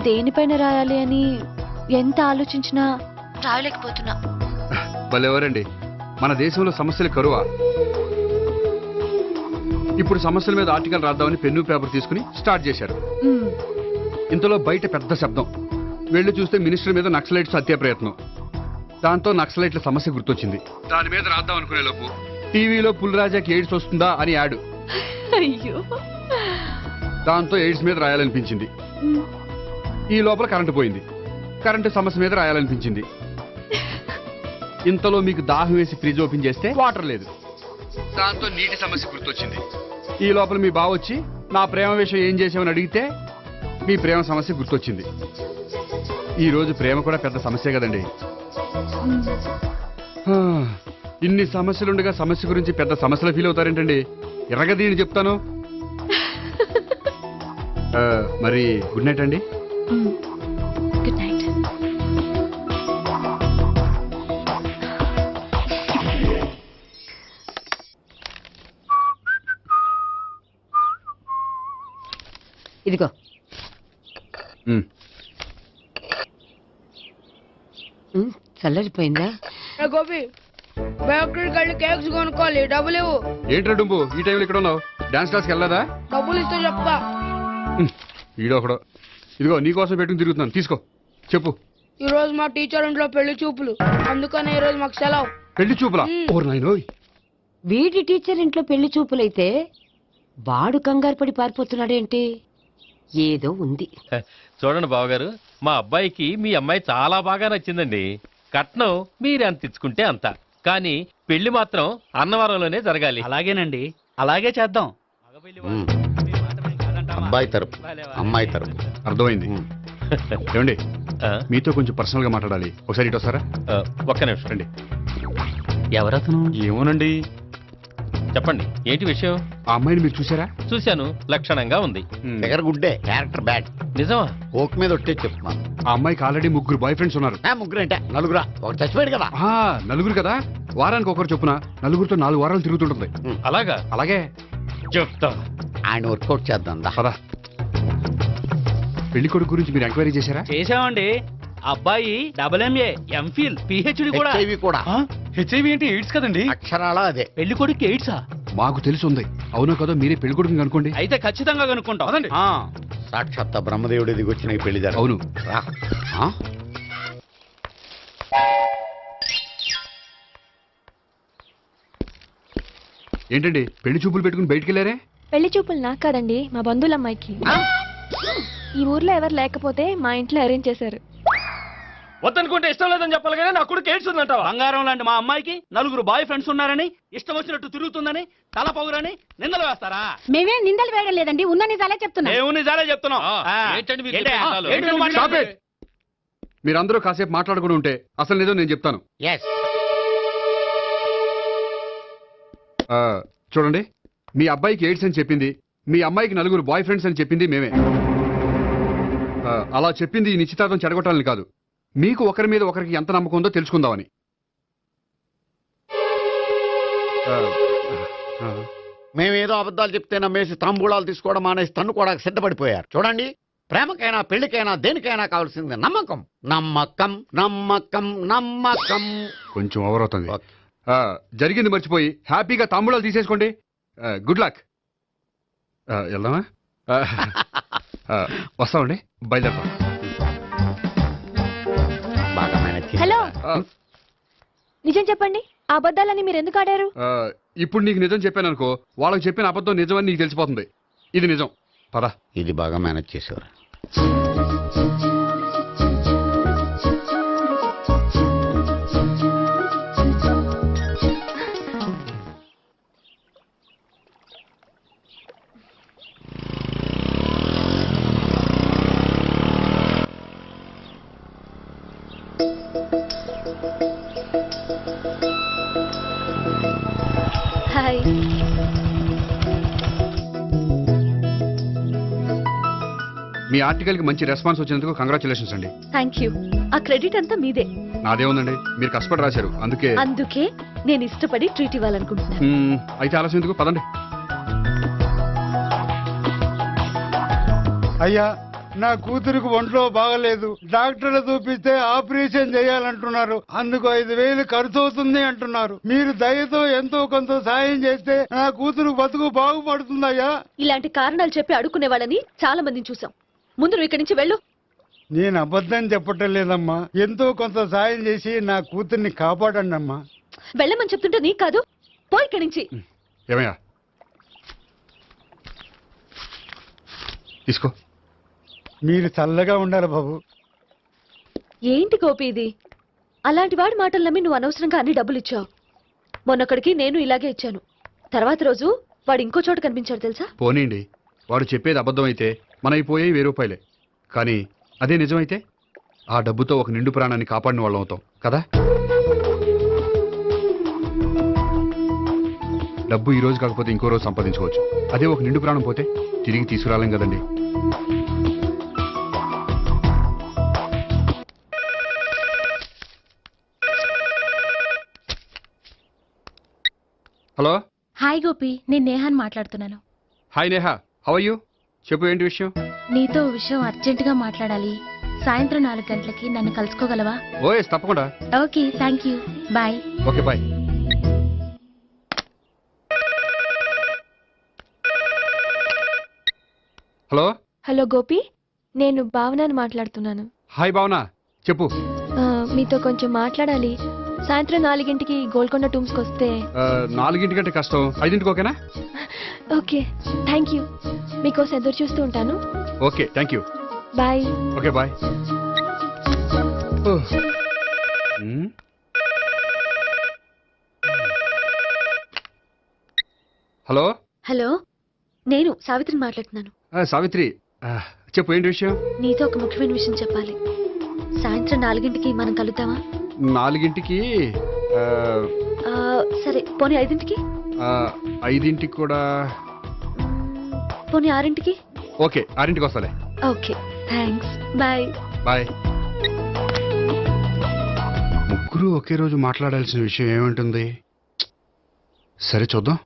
దేనిపైన రాయాలి అని ఎంత ఆలోచించినా రాయలేకపోతున్నా. వాళ్ళెవరండి, మన దేశంలో సమస్యలు కరువా? ఇప్పుడు సమస్యల మీద ఆర్టికల్ రాద్దామని పెన్ను పేపర్ తీసుకుని స్టార్ట్ చేశారు. ఇంతలో బయట పెద్ద శబ్దం. వెళ్ళి చూస్తే మినిస్టర్ మీద నక్సలైట్స్ హత్య ప్రయత్నం. దాంతో నక్సలైట్ల సమస్య గుర్తొచ్చింది. దాని మీద రాద్దాం అనుకునే లోపు టీవీలో పుల్రాజాకి ఎయిడ్స్ వస్తుందా అని యాడ్. అయ్యో, దాంతో ఎయిడ్స్ మీద రాయాలనిపించింది. ఈ లోపల కరెంటు పోయింది. కరెంటు సమస్య మీద రాయాలనిపించింది. ఇంతలో మీకు దాహం వేసి ఫ్రిడ్జ్ ఓపెన్ చేస్తే వాటర్ లేదు. దాంతో నీటి సమస్య గుర్తొచ్చింది. ఈ లోపల మీ బావ వచ్చి నా ప్రేమ విషయం ఏం చేసామని అడిగితే మీ ప్రేమ సమస్య గుర్తొచ్చింది. ఈ రోజు ప్రేమ కూడా పెద్ద సమస్య కదండి. ఇన్ని సమస్యలుండగా సమస్య గురించి పెద్ద సమస్యలు ఫీల్ అవుతారేంటండి? ఎరగదీని చెప్తాను. మరి గుడ్ నైట్ అండి. Good night. ఇదిగో. చల్లరిపోయిందా? గోపి, బేకరీకి వెళ్ళి కేక్స్ కొనుక్కోవాలి, డబ్బులు ఇవ్వు. ఏంట్రా డుంబు ఈ టైంలో ఇక్కడ ఉన్నావు? డాన్స్ క్లాస్కి వెళ్ళదా? డబ్బులు ఇస్తే చెప్తా. ఈడో ఒకడో. ఇదిగో నీకోసం పెట్టుకుని తిరుగుతున్నాను, తీసుకో. చెప్పు. ఈ రోజు మా టీచర్ ఇంట్లో పెళ్లి చూపులు, అందుకనే ఈ రోజు మాకు సెలవు. పెళ్లి చూపులా? ఓర్ నాయనోయ్. వీడి టీచర్ ఇంట్లో పెళ్లి చూపులైతే వాడు కంగారు పడి పారిపోతున్నాడేంటి? ఏదో ఉంది. చూడండి బావగారు, మా అబ్బాయికి మీ అమ్మాయి చాలా బాగా నచ్చిందండి. కట్నం మీరు ఎంత ఇచ్చుకుంటే అంత, కానీ పెళ్లి మాత్రం అన్నవరంలోనే జరగాలి. అలాగేనండి, అలాగే చేద్దాం. అబ్బాయి తరపు, అమ్మాయి తరపు. అర్థమైంది. ఏమండి, మీతో కొంచెం పర్సనల్ గా మాట్లాడాలి. ఒకసారి ఇటు వస్తారా? ఒక్క నిమిషం రండి. ఎవరతను? ఏమోనండి. చెప్పండి, ఏంటి విషయం? ఆ అమ్మాయిని మీరు చూసారా? చూశాను, లక్షణంగా ఉంది. దగ్గర గుడ్డే, క్యారెక్టర్ బ్యాడ్. నిజమా? ఓక్ మీద ఒట్టే చెప్తున్నాను. ఆ అమ్మాయికి ఆల్రెడీ 3 బాయ్ ఫ్రెండ్స్ ఉన్నారు. ముగ్గురు అంటే నలుగురా? ఒకటి చచ్చిపోయాడు కదా. నలుగురు కదా, వారానికి ఒకరు చొప్పున నలుగురితో 4 వారాలు తిరుగుతుంటుంది. అలాగా? అలాగే చెప్తా. ఆయన వర్కౌట్ చేద్దాం. పదా. పెళ్లి కొడుకు గురించి మీరు ఎంక్వైరీ చేశారా? చేశామండి. అబ్బాయి MA, MPhil, PhD కూడా. హెచ్ఐవి కూడా. హెచ్ఐవి ఏంటి? ఎయిడ్స్ కదండి. అక్షరాలా అదే. పెళ్లి కొడుకు ఎయిడ్సా? మాకు తెలుసుంది. అవునో కదా, మీరే పెళ్లి కొడుకుని అనుకోండి. అయితే ఖచ్చితంగా కనుక్కుంటాం. సాక్షాత్ బ్రహ్మదేవుడి దిగి వచ్చిన పెళ్లి జరగదు. అవును. ఏంటండి పెళ్లి చూపులు పెట్టుకుని బయటికి వెళ్ళారే? పెళ్లి చూపులు నాకు కాదండి, మా బంధువుల అమ్మాయికి. ఈ ఊర్లో ఎవరు లేకపోతే మా ఇంట్లో అరేంజ్ చేశారు. వద్దనుకుంటే ఇష్టం లేదని చెప్పాలి కానీ నా కొడుకు ఎయిడ్స్ ఉందంటావా? బంగారం లాంటి మా అమ్మాయికి 4 బాయ్ ఫ్రెండ్స్ ఉన్నారని, ఇష్టం వచ్చినట్టు తిరుగుతుందని, తల పౌరని నిందలు వేస్తారా? మేమేం నిందలు వేయడం లేదండి, ఉన్న నిజాలే చెప్తున్నా. మేము నిజాలే చెప్తున్నాం. ఏంటండి మీరు ఏంటి? చెప్పే నిజాలు? ఏంటి నువ్వు Stop మాట్లాడేది? it. మీరందరూ కాసేపు మాట్లాడుకుని ఉంటే అసలు నిజం నేను చెప్తాను. చూడండి, మీ అబ్బాయికి ఎయిడ్స్ అని చెప్పింది, మీ అమ్మాయికి 4 బాయ్ ఫ్రెండ్స్ అని చెప్పింది మేమే. అలా చెప్పింది ఈ నిశ్చితార్థం చెడగొట్టాలని కాదు, మీకు ఒకరి మీద ఒకరికి ఎంత నమ్మకం ఉందో తెలుసుకుందామని. మేమేదో అబద్ధాలు చెప్తే నమ్మేసి తాంబూలాలు తీసుకోవడం మానేసి తన్నుకోవడానికి సిద్ధపడిపోయారు. చూడండి, ప్రేమకైనా పెళ్లికైనా దేనికైనా కావాల్సింది నమ్మకం. నమ్మకం నమ్మకం నమ్మకం. కొంచెం ఓవర్ అవుతుంది. జరిగింది మర్చిపోయి హ్యాపీగా తాంబూలాలు తీసేసుకోండి. Good luck. వెళ్దామా? వస్తామండి, బయలుదేరతాం. హలో, నిజం చెప్పండి, ఆ అబద్ధాలని మీరు ఎందుకు ఆడారు? ఇప్పుడు నీకు నిజం చెప్పాను అనుకో, వాళ్ళకి చెప్పిన అబద్ధం నిజమని నీకు తెలిసిపోతుంది. ఇది నిజం. పద. ఇది బాగా మేనేజ్ చేసేవారు. హాయ్. మీ ఆర్టికల్ కి మంచి రెస్పాన్స్ వచ్చినందుకు కంగ్రాచులేషన్స్ అండి. Thank you. ఆ క్రెడిట్ అంతా మీదే. నాదేముందండి, మీరు కష్టపడి రాశారు, అందుకే. అందుకే నేను ఇష్టపడి ట్రీట్ ఇవ్వాలనుకుంటున్నాను. అయితే ఆలస్యం ఎందుకు, పదండి. అయ్యా, నా కూతురికి ఒంట్లో బాగలేదు, డాక్టర్లు చూపిస్తే ఆపరేషన్ చేయాలంటున్నారు, అందుకు 5,000 ఖర్చు అవుతుంది అంటున్నారు. మీరు దయతో ఎంతో కొంత సాయం చేస్తే నా కూతురు బతుకు బాగుపడుతుందయ్యా. ఇలాంటి కారణాలు చెప్పి అడుక్కునే వాళ్ళని చాలా మందిని చూసాం. ముందు నువ్వు ఇక్కడి నుంచి వెళ్ళు. నేను అబద్ధం చెప్పటం లేదమ్మా, ఎంతో కొంత సాయం చేసి నా కూతుర్ని కాపాడండి అమ్మా. వెళ్ళమని చెప్తుంటే నీకు కాదు, పో ఇక్కడి నుంచి. ఏమయ్యా, తీసుకో. మీరు చల్లగా ఉండాలి బాబు. ఏంటి గోపి ఇది? అలాంటి వాడి మాటలు నమ్మి నువ్వు అనవసరంగా అన్ని డబ్బులు ఇచ్చావు. మొన్నొక్కడికి నేను ఇలాగే ఇచ్చాను. తర్వాత రోజు వాడు ఇంకో చోట కనిపించాడు తెలుసా? పోనీండి, వాడు చెప్పేది అబద్ధం అయితే మనైపోయే 1000 రూపాయలే. కానీ అదే నిజమైతే ఆ డబ్బుతో ఒక నిండు ప్రాణాన్ని కాపాడిన వాళ్ళం అవుతాం కదా. డబ్బు ఈ రోజు కాకపోతే ఇంకో రోజు సంపాదించుకోవచ్చు, అదే ఒక నిండు ప్రాణం పోతే తిరిగి తీసుకురాలేం కదండి. హలో. హాయ్ గోపి, నేను నేహాన్ మాట్లాడుతున్నాను. Hi Neha, how are you? చెప్పు, ఏంటి విషయం? నీతో విషయం అర్జెంటుగా మాట్లాడాలి. సాయంత్రం 4 గంటలకి నన్ను కలుసుకోగలవా? ఓఎస్, తప్పకుండా. Okay, thank you, bye. Okay, bye. Hello. Hello Gopi, నేను భావనని మాట్లాడుతున్నాను. హాయ్ భావన, చెప్పు. మీతో కొంచెం మాట్లాడాలి. సాయంత్రం 4 గోల్కొండ టూమ్స్కి వస్తే. 4 కంటే కష్టం, 5 ఓకేనా? Okay, thank you. మీకోసం ఎదురు చూస్తూ ఉంటాను. Okay, thank you. Bye. Okay, bye. Hello. Hello, నేను సావిత్రిని మాట్లాడుతున్నాను. సావిత్రి, చెప్పు, ఏంటి విషయం? నీతో ఒక ముఖ్యమైన విషయం చెప్పాలి. సాయంత్రం 4 మనం కలుద్దామా? 4 సరే, పోనీ 5 5 కూడా. పోనీ 6 ఓకే, 6 వస్తాలే. Okay, thanks, bye. బాయ్. ముగ్గురు ఒకే రోజు మాట్లాడాల్సిన విషయం ఏముంటుంది? సరే, చూద్దాం.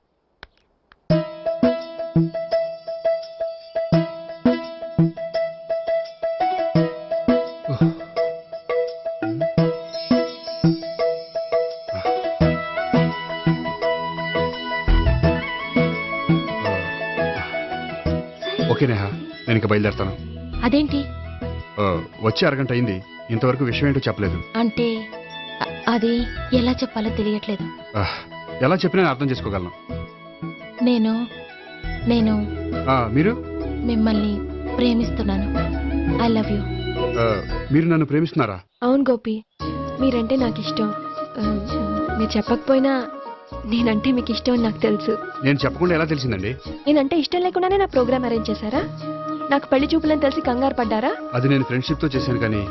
ఓకే నేహా, నేను ఇక బయలుదేరుతాను. అదేంటి? వచ్చి అరగంట అయింది, ఇంతవరకు విషయం ఏంటో చెప్పలేదు. అంటే అది ఎలా చెప్పాలో తెలియట్లేదు. ఎలా చెప్పినా నేను అర్థం చేసుకోగలను. నేను నేను మీరు? మిమ్మల్ని ప్రేమిస్తున్నాను. I love you. మీరు నన్ను ప్రేమిస్తున్నారా? అవును గోపి, మీరంటే నాకు ఇష్టం. మీరు చెప్పకపోయినా నేనంటే మీకు ఇష్టం అని నాకు తెలుసు. నేను చెప్పకుండా ఎలా తెలిసిందండి? నేనంటే ఇష్టం లేకుండానే నా ప్రోగ్రామ్ అరేంజ్ చేశారా? నాకు పెళ్లి చూపులని తెలిసి కంగారు పడ్డారా? అది నేను ఫ్రెండ్షిప్ తో చేశాను కానీ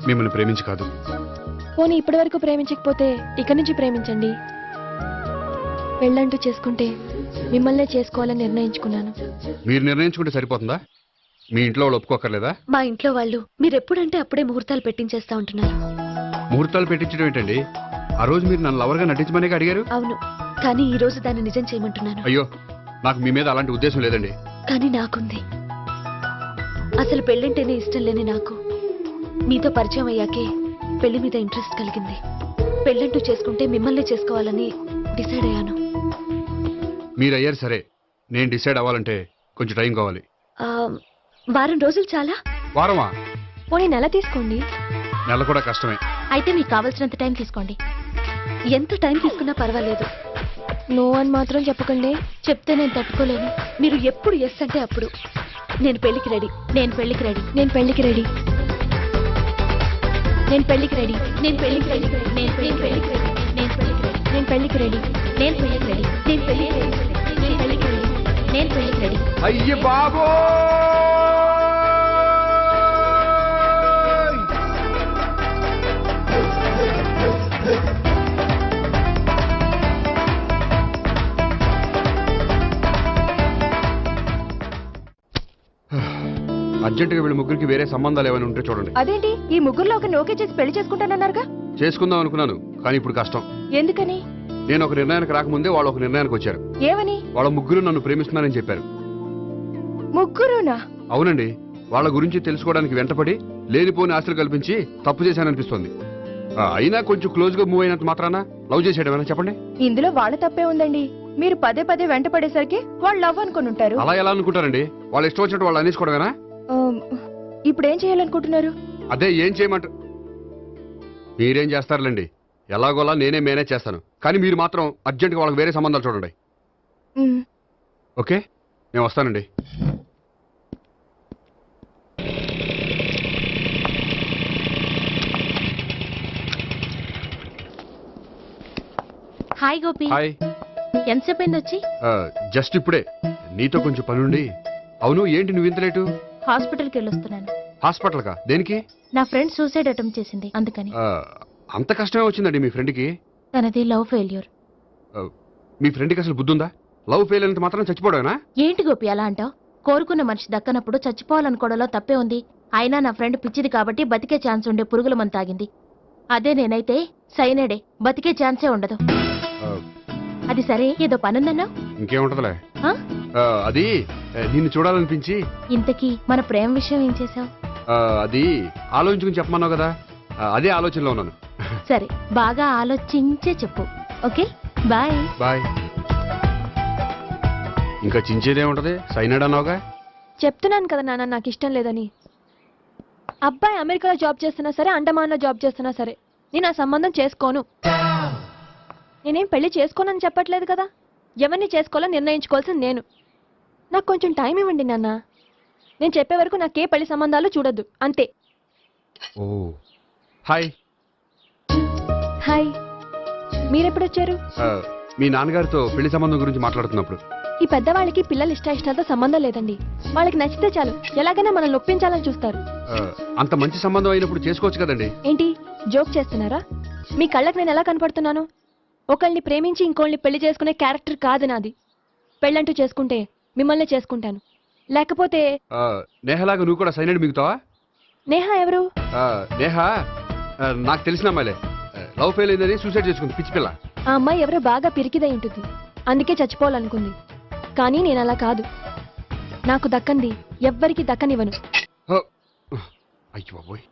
మిమ్మల్ని ప్రేమించి కాదు. పోనీ ఇప్పటి వరకు ప్రేమించకపోతే ఇక నుంచి ప్రేమించండి. పెళ్ళంటూ చేసుకుంటే మిమ్మల్నే చేసుకోవాలని నిర్ణయించుకున్నాను. మీరు నిర్ణయించుకుంటే సరిపోతుందా? మీ ఇంట్లో వాళ్ళు ఒప్పుకోకర్లేదా? మా ఇంట్లో వాళ్ళు మీరెప్పుడంటే అప్పుడే ముహూర్తాలు పెట్టించేస్తా ఉంటున్నారు. ముహూర్తాలు పెట్టించడం ఏంటండి? ఆ రోజు మీరు నన్ను లవర్గా నటించమనే అడిగారు. అవును, కానీ ఈ రోజు దాన్ని నిజం చేయమంటున్నాను. అయ్యో, నాకు మీ మీద అలాంటి ఉద్దేశం లేదండి. కానీ నాకుంది. అసలు పెళ్ళంటేనే ఇష్టం లేని నాకు మీతో పరిచయం అయ్యాకే పెళ్లి మీద ఇంట్రెస్ట్ కలిగింది. పెళ్ళంటూ చేసుకుంటే మిమ్మల్ని చేసుకోవాలని డిసైడ్ అయ్యాను. మీరు అయ్యారు సరే, నేను డిసైడ్ అవ్వాలంటే కొంచెం టైం కావాలి. వారం రోజులు చాలా? వారమా? పోనీ నెల తీసుకోండి. నెల కూడా కష్టమే. అయితే మీకు కావాల్సినంత టైం తీసుకోండి. ఎంత టైం తీసుకున్నా పర్వాలేదు. నో అని మాత్రం చెప్పకండి. చెప్తే నేను తట్టుకోలేను. మీరు ఎప్పుడు ఎస్ అంటే అప్పుడు. నేను పెళ్లికి రెడీ. నేను పెళ్లికి రెడీ. నేను పెళ్లికి రెడీ. నేను పెళ్లికి రెడీ. నేను పెళ్లికి రెడీ. నేను పెళ్లికి రెడీ. నేను పెళ్లికి రెడీ. నేను పెళ్లికి రెడీ. నేను పెళ్లికి రెడీ. నేను పెళ్లికి రెడీ. నేను పెళ్లికి రెడీ. నేను పెళ్లికి రెడీ. అయ్య బాబో! అర్జెంటుగా వీళ్ళ ముగ్గురికి వేరే సంబంధాలు ఏమైనా ఉంటే చూడండి. అదేంటి, ఈ ముగ్గురులో ఒక ఓకే చేసి పెళ్లి చేసుకుంటానన్నారుగా? చేసుకుందాం అనుకున్నాను, కానీ ఇప్పుడు కష్టం. ఎందుకని? నేను ఒక నిర్ణయానికి రాకముందే వాళ్ళు ఒక నిర్ణయానికి వచ్చారు. ఏమని? వాళ్ళ ముగ్గురు నన్ను ప్రేమిస్తున్నారని చెప్పారు. ముగ్గురునా? అవునండి. వాళ్ళ గురించి తెలుసుకోవడానికి వెంటపడి లేనిపోని ఆశలు కల్పించి తప్పు చేశాననిపిస్తోంది. అయినా కొంచెం క్లోజ్ గా మూవ్ అయినంత మాత్రాన లవ్ చేసేయడమేనా చెప్పండి? ఇందులో వాళ్ళ తప్పే ఉందండి. మీరు పదే పదే వెంట పడేసరికి వాళ్ళు లవ్ అనుకుని ఉంటారు. అలా ఎలా అనుకుంటారండి? వాళ్ళు ఇష్టం వచ్చినట్టు వాళ్ళు అనేసుకోవడమేనా? ఇప్పుడు ఏం చేయాలనుకుంటున్నారు? అదే ఏం చేయమంటారు? మీరేం చేస్తారులేండి, ఎలాగోలా నేనే మేనేజ్ చేస్తాను. కానీ మీరు మాత్రం అర్జెంట్గా వాళ్ళకి వేరే సంబంధాలు చూడండి. ఓకే, నేను వస్తానండి. హాయ్ గోపి. హాయ్. ఎంతసేపు అయింది వచ్చి? జస్ట్ ఇప్పుడే. నీతో కొంచెం పనుండి. అవును, ఏంటి నువ్వు ఇంత లేటు? హాస్పిటల్కి వెళ్ళొస్తున్నాను. హాస్పిటల్ కా? దేనికి? నా ఫ్రెండ్ సూసైడ్ అటెంప్ట్ చేసింది, అందుకని. అంత కష్టమే వచ్చిందండి మీ ఫ్రెండ్కి? తనది లవ్ ఫెయిల్యూర్. మీ ఫ్రెండ్కి అసలు బుద్ధుందా? లవ్ ఫెయిల్ అయినంత మాత్రం చచ్చిపోవడమేనా? ఏంటి గోపి అలా అంటావు? కోరుకున్న మనిషి దక్కనప్పుడు చచ్చిపోవాలనుకోవడంలో తప్పే ఉంది. అయినా నా ఫ్రెండ్ పిచ్చిది కాబట్టి బతికే ఛాన్స్ ఉండే పురుగుల మందు తాగింది. అదే నేనైతే సైనడే, బతికే ఛాన్సే ఉండదు. అది సరే, ఏదో పనుందన్నావు. ఇంకేముంటదిలే. అది నిన్ను చూడాలనిపించి. ఇంతకీ మన ప్రేమ విషయం ఏం చేసావు? అది ఆలోచించుకుని చెప్పమన్నావు కదా, అదే ఆలోచనలో ఉన్నాను. సరే, బాగా ఆలోచించే చెప్పు. Okay, bye. బాయ్. ఇంకా చించేదే ఉంటది, సైనాడ్ అన్నావుగా. చెప్తున్నాను కదా నాన్న, నాకు ఇష్టం లేదని. అబ్బాయి అమెరికాలో జాబ్ చేస్తున్నా సరే, అండమాన్లో జాబ్ చేస్తున్నా సరే, నేను ఆ సంబంధం చేసుకోను. నేనేం పెళ్లి చేసుకోనని చెప్పట్లేదు కదా. ఎవరిని చేసుకోవాలో నిర్ణయించుకోవాల్సింది నేను. నాకు కొంచెం టైం ఇవ్వండి నాన్న. నేను చెప్పే వరకు నాకే పెళ్లి సంబంధాలు చూడొద్దు, అంతే. ఓ హాయ్. హాయ్. మీరెప్పుడొచ్చారు? మీ నాన్నగారితో పెళ్లి సంబంధం గురించి మాట్లాడుతున్నప్పుడు. ఈ పెద్దవాళ్ళకి పిల్లలు ఇష్టాలతో సంబంధం లేదండి. వాళ్ళకి నచ్చితే చాలు, ఎలాగైనా మనల్ని ఒప్పించాలని చూస్తారు. అంత మంచి సంబంధం అయినప్పుడు చేసుకోవచ్చు కదండి. ఏంటి జోక్ చేస్తున్నారా? మీ కళ్ళకి నేను ఎలా కనపడుతున్నాను? ఒకళ్ళని ప్రేమించి ఇంకోళ్ళని పెళ్లి చేసుకునే క్యారెక్టర్ కాదు నాది. పెళ్ళంటూ చేసుకుంటే మిమ్మల్ని చేసుకుంటాను, లేకపోతే. నేహలాగా నువ్వు కూడా సైనడ్ మిగుతావా? నేహ ఎవరు? నేహ నాకు తెలిసిన అమ్మాయిలే. లవ్ ఫెయిల్ అయిందని సూసైడ్ చేసుకుంది, పిచ్చి పిల్ల. ఆ అమ్మాయి ఎవరో బాగా పిరికిదై ఉంటుంది, అందుకే చచ్చిపోవాలనుకుంది. కానీ నేను అలా కాదు. నాకు దక్కంది ఎవ్వరికి దక్కనివ్వను. అయ్యో బాబోయ్.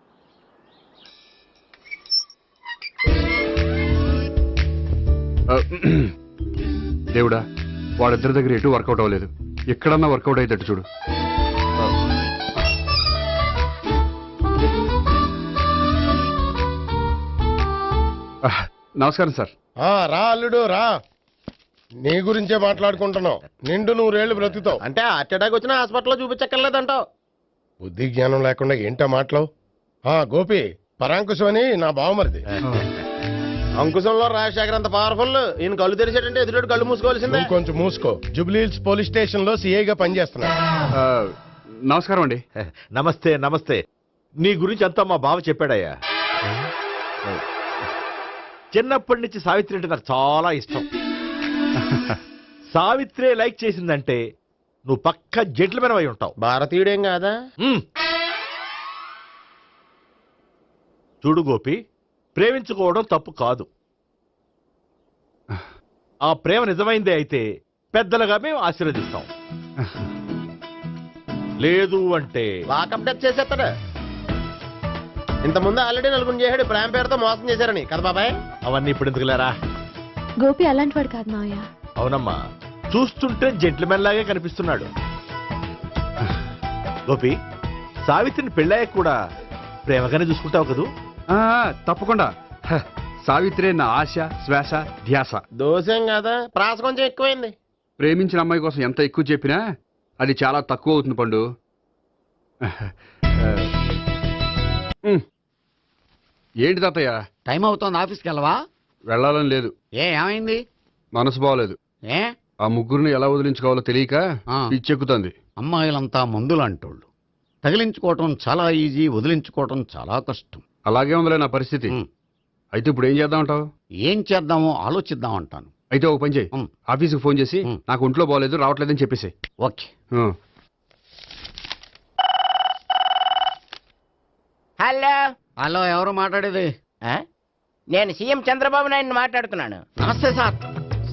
దేవుడా, వాళ్ళిద్దరి దగ్గర ఎటు వర్కౌట్ అవ్వలేదు. ఎక్కడన్నా వర్కౌట్ అయ్యేటట్టు చూడు. నమస్కారం సార్. రా అల్లుడు రా. నీ గురించే మాట్లాడుకుంటున్నావు. నిండు 100 బ్రతుకుతావు అంటే హార్ట్ అటాక్ వచ్చిన హాస్పిటల్లో చూపించక్కర్లేదంటావు. బుద్ధి జ్ఞానం లేకుండా ఏంటో మాట్లావు. గోపి పరాంకుశం అని నా బావమరిది. అంకుశంలో రాజశేఖర్ అంత పవర్ఫుల్. ఈయన కళ్ళు తెరిచాడంటే ఎదురు కళ్ళు మూసుకోవాల్సిందే. నువ్వు కొంచెం మూసుకో. జూబ్లీహిల్స్ పోలీస్ స్టేషన్ లో సిఐగా పనిచేస్తున్నాడు. నమస్కారం అండి. నమస్తే నమస్తే. నీ గురించి అంతా మా బావ చెప్పాడయ్యా. చిన్నప్పటి నుంచి సావిత్రి అంటే నాకు చాలా ఇష్టం. సావిత్రే లైక్ చేసిందంటే నువ్వు పక్క జెంట్లమెన్ అయి ఉంటావు. భారతీయుడేం కాదా? చూడు గోపి, ప్రేమించుకోవడం తప్పు కాదు. ఆ ప్రేమ నిజమైందే అయితే పెద్దలుగా మేము ఆశీర్వదిస్తాం. లేదు అంటే వాకప్ డెత్ చేసేస్తాడు. ఇంతకుముందు ఆల్రెడీ నలుగురు చేశాడు ప్రేమ పేరుతో మోసం చేశారని కదా బాబాయ్. అవన్నీ ఇప్పుడు ఎందుకులేరా. గోపి అలాంటి వాడు కాదు మావయ్య. అవునమ్మా, చూస్తుంటే జెంట్లమెన్ లాగే కనిపిస్తున్నాడు. గోపి, సావిత్రిని పెళ్ళాక కూడా ప్రేమగానే చూసుకుంటావు కదూ? తప్పకుండా. సావిత్రే నా ఆశ, శ్వాస, ధ్యాస. దోషం కదా, ప్రాస కొంచెం ఎక్కువైంది. ప్రేమించిన అమ్మాయి కోసం ఎంత ఎక్కువ చెప్పినా అది చాలా తక్కువ అవుతుంది పండు. ఏంటి తాతయ్య? టైం అవుతోంది, ఆఫీస్కి వెళ్ళవా? వెళ్ళాలని లేదు. ఏమైంది? మనసు బాగోలేదు. ఆ ముగ్గురిని ఎలా వదిలించుకోవాలో తెలియక పిచ్చెక్కుతుంది. అమ్మాయిలంతా మందులు అంటోళ్ళు. తగిలించుకోవటం చాలా ఈజీ, వదిలించుకోవటం చాలా కష్టం. అలాగే ఉందిలే నా పరిస్థితి. అయితే ఇప్పుడు ఏం చేద్దామంటావు? ఏం చేద్దామో ఆలోచిద్దాం అంటాను. అయితే ఒక పని చేయి, ఆఫీస్కి ఫోన్ చేసి నాకు ఒంట్లో బాగోలేదు రావట్లేదని చెప్పేసి. ఓకే. హలో హలో, ఎవరు మాట్లాడేది? నేను సీఎం చంద్రబాబు నాయుడు మాట్లాడుతున్నాను. నమస్తే సార్.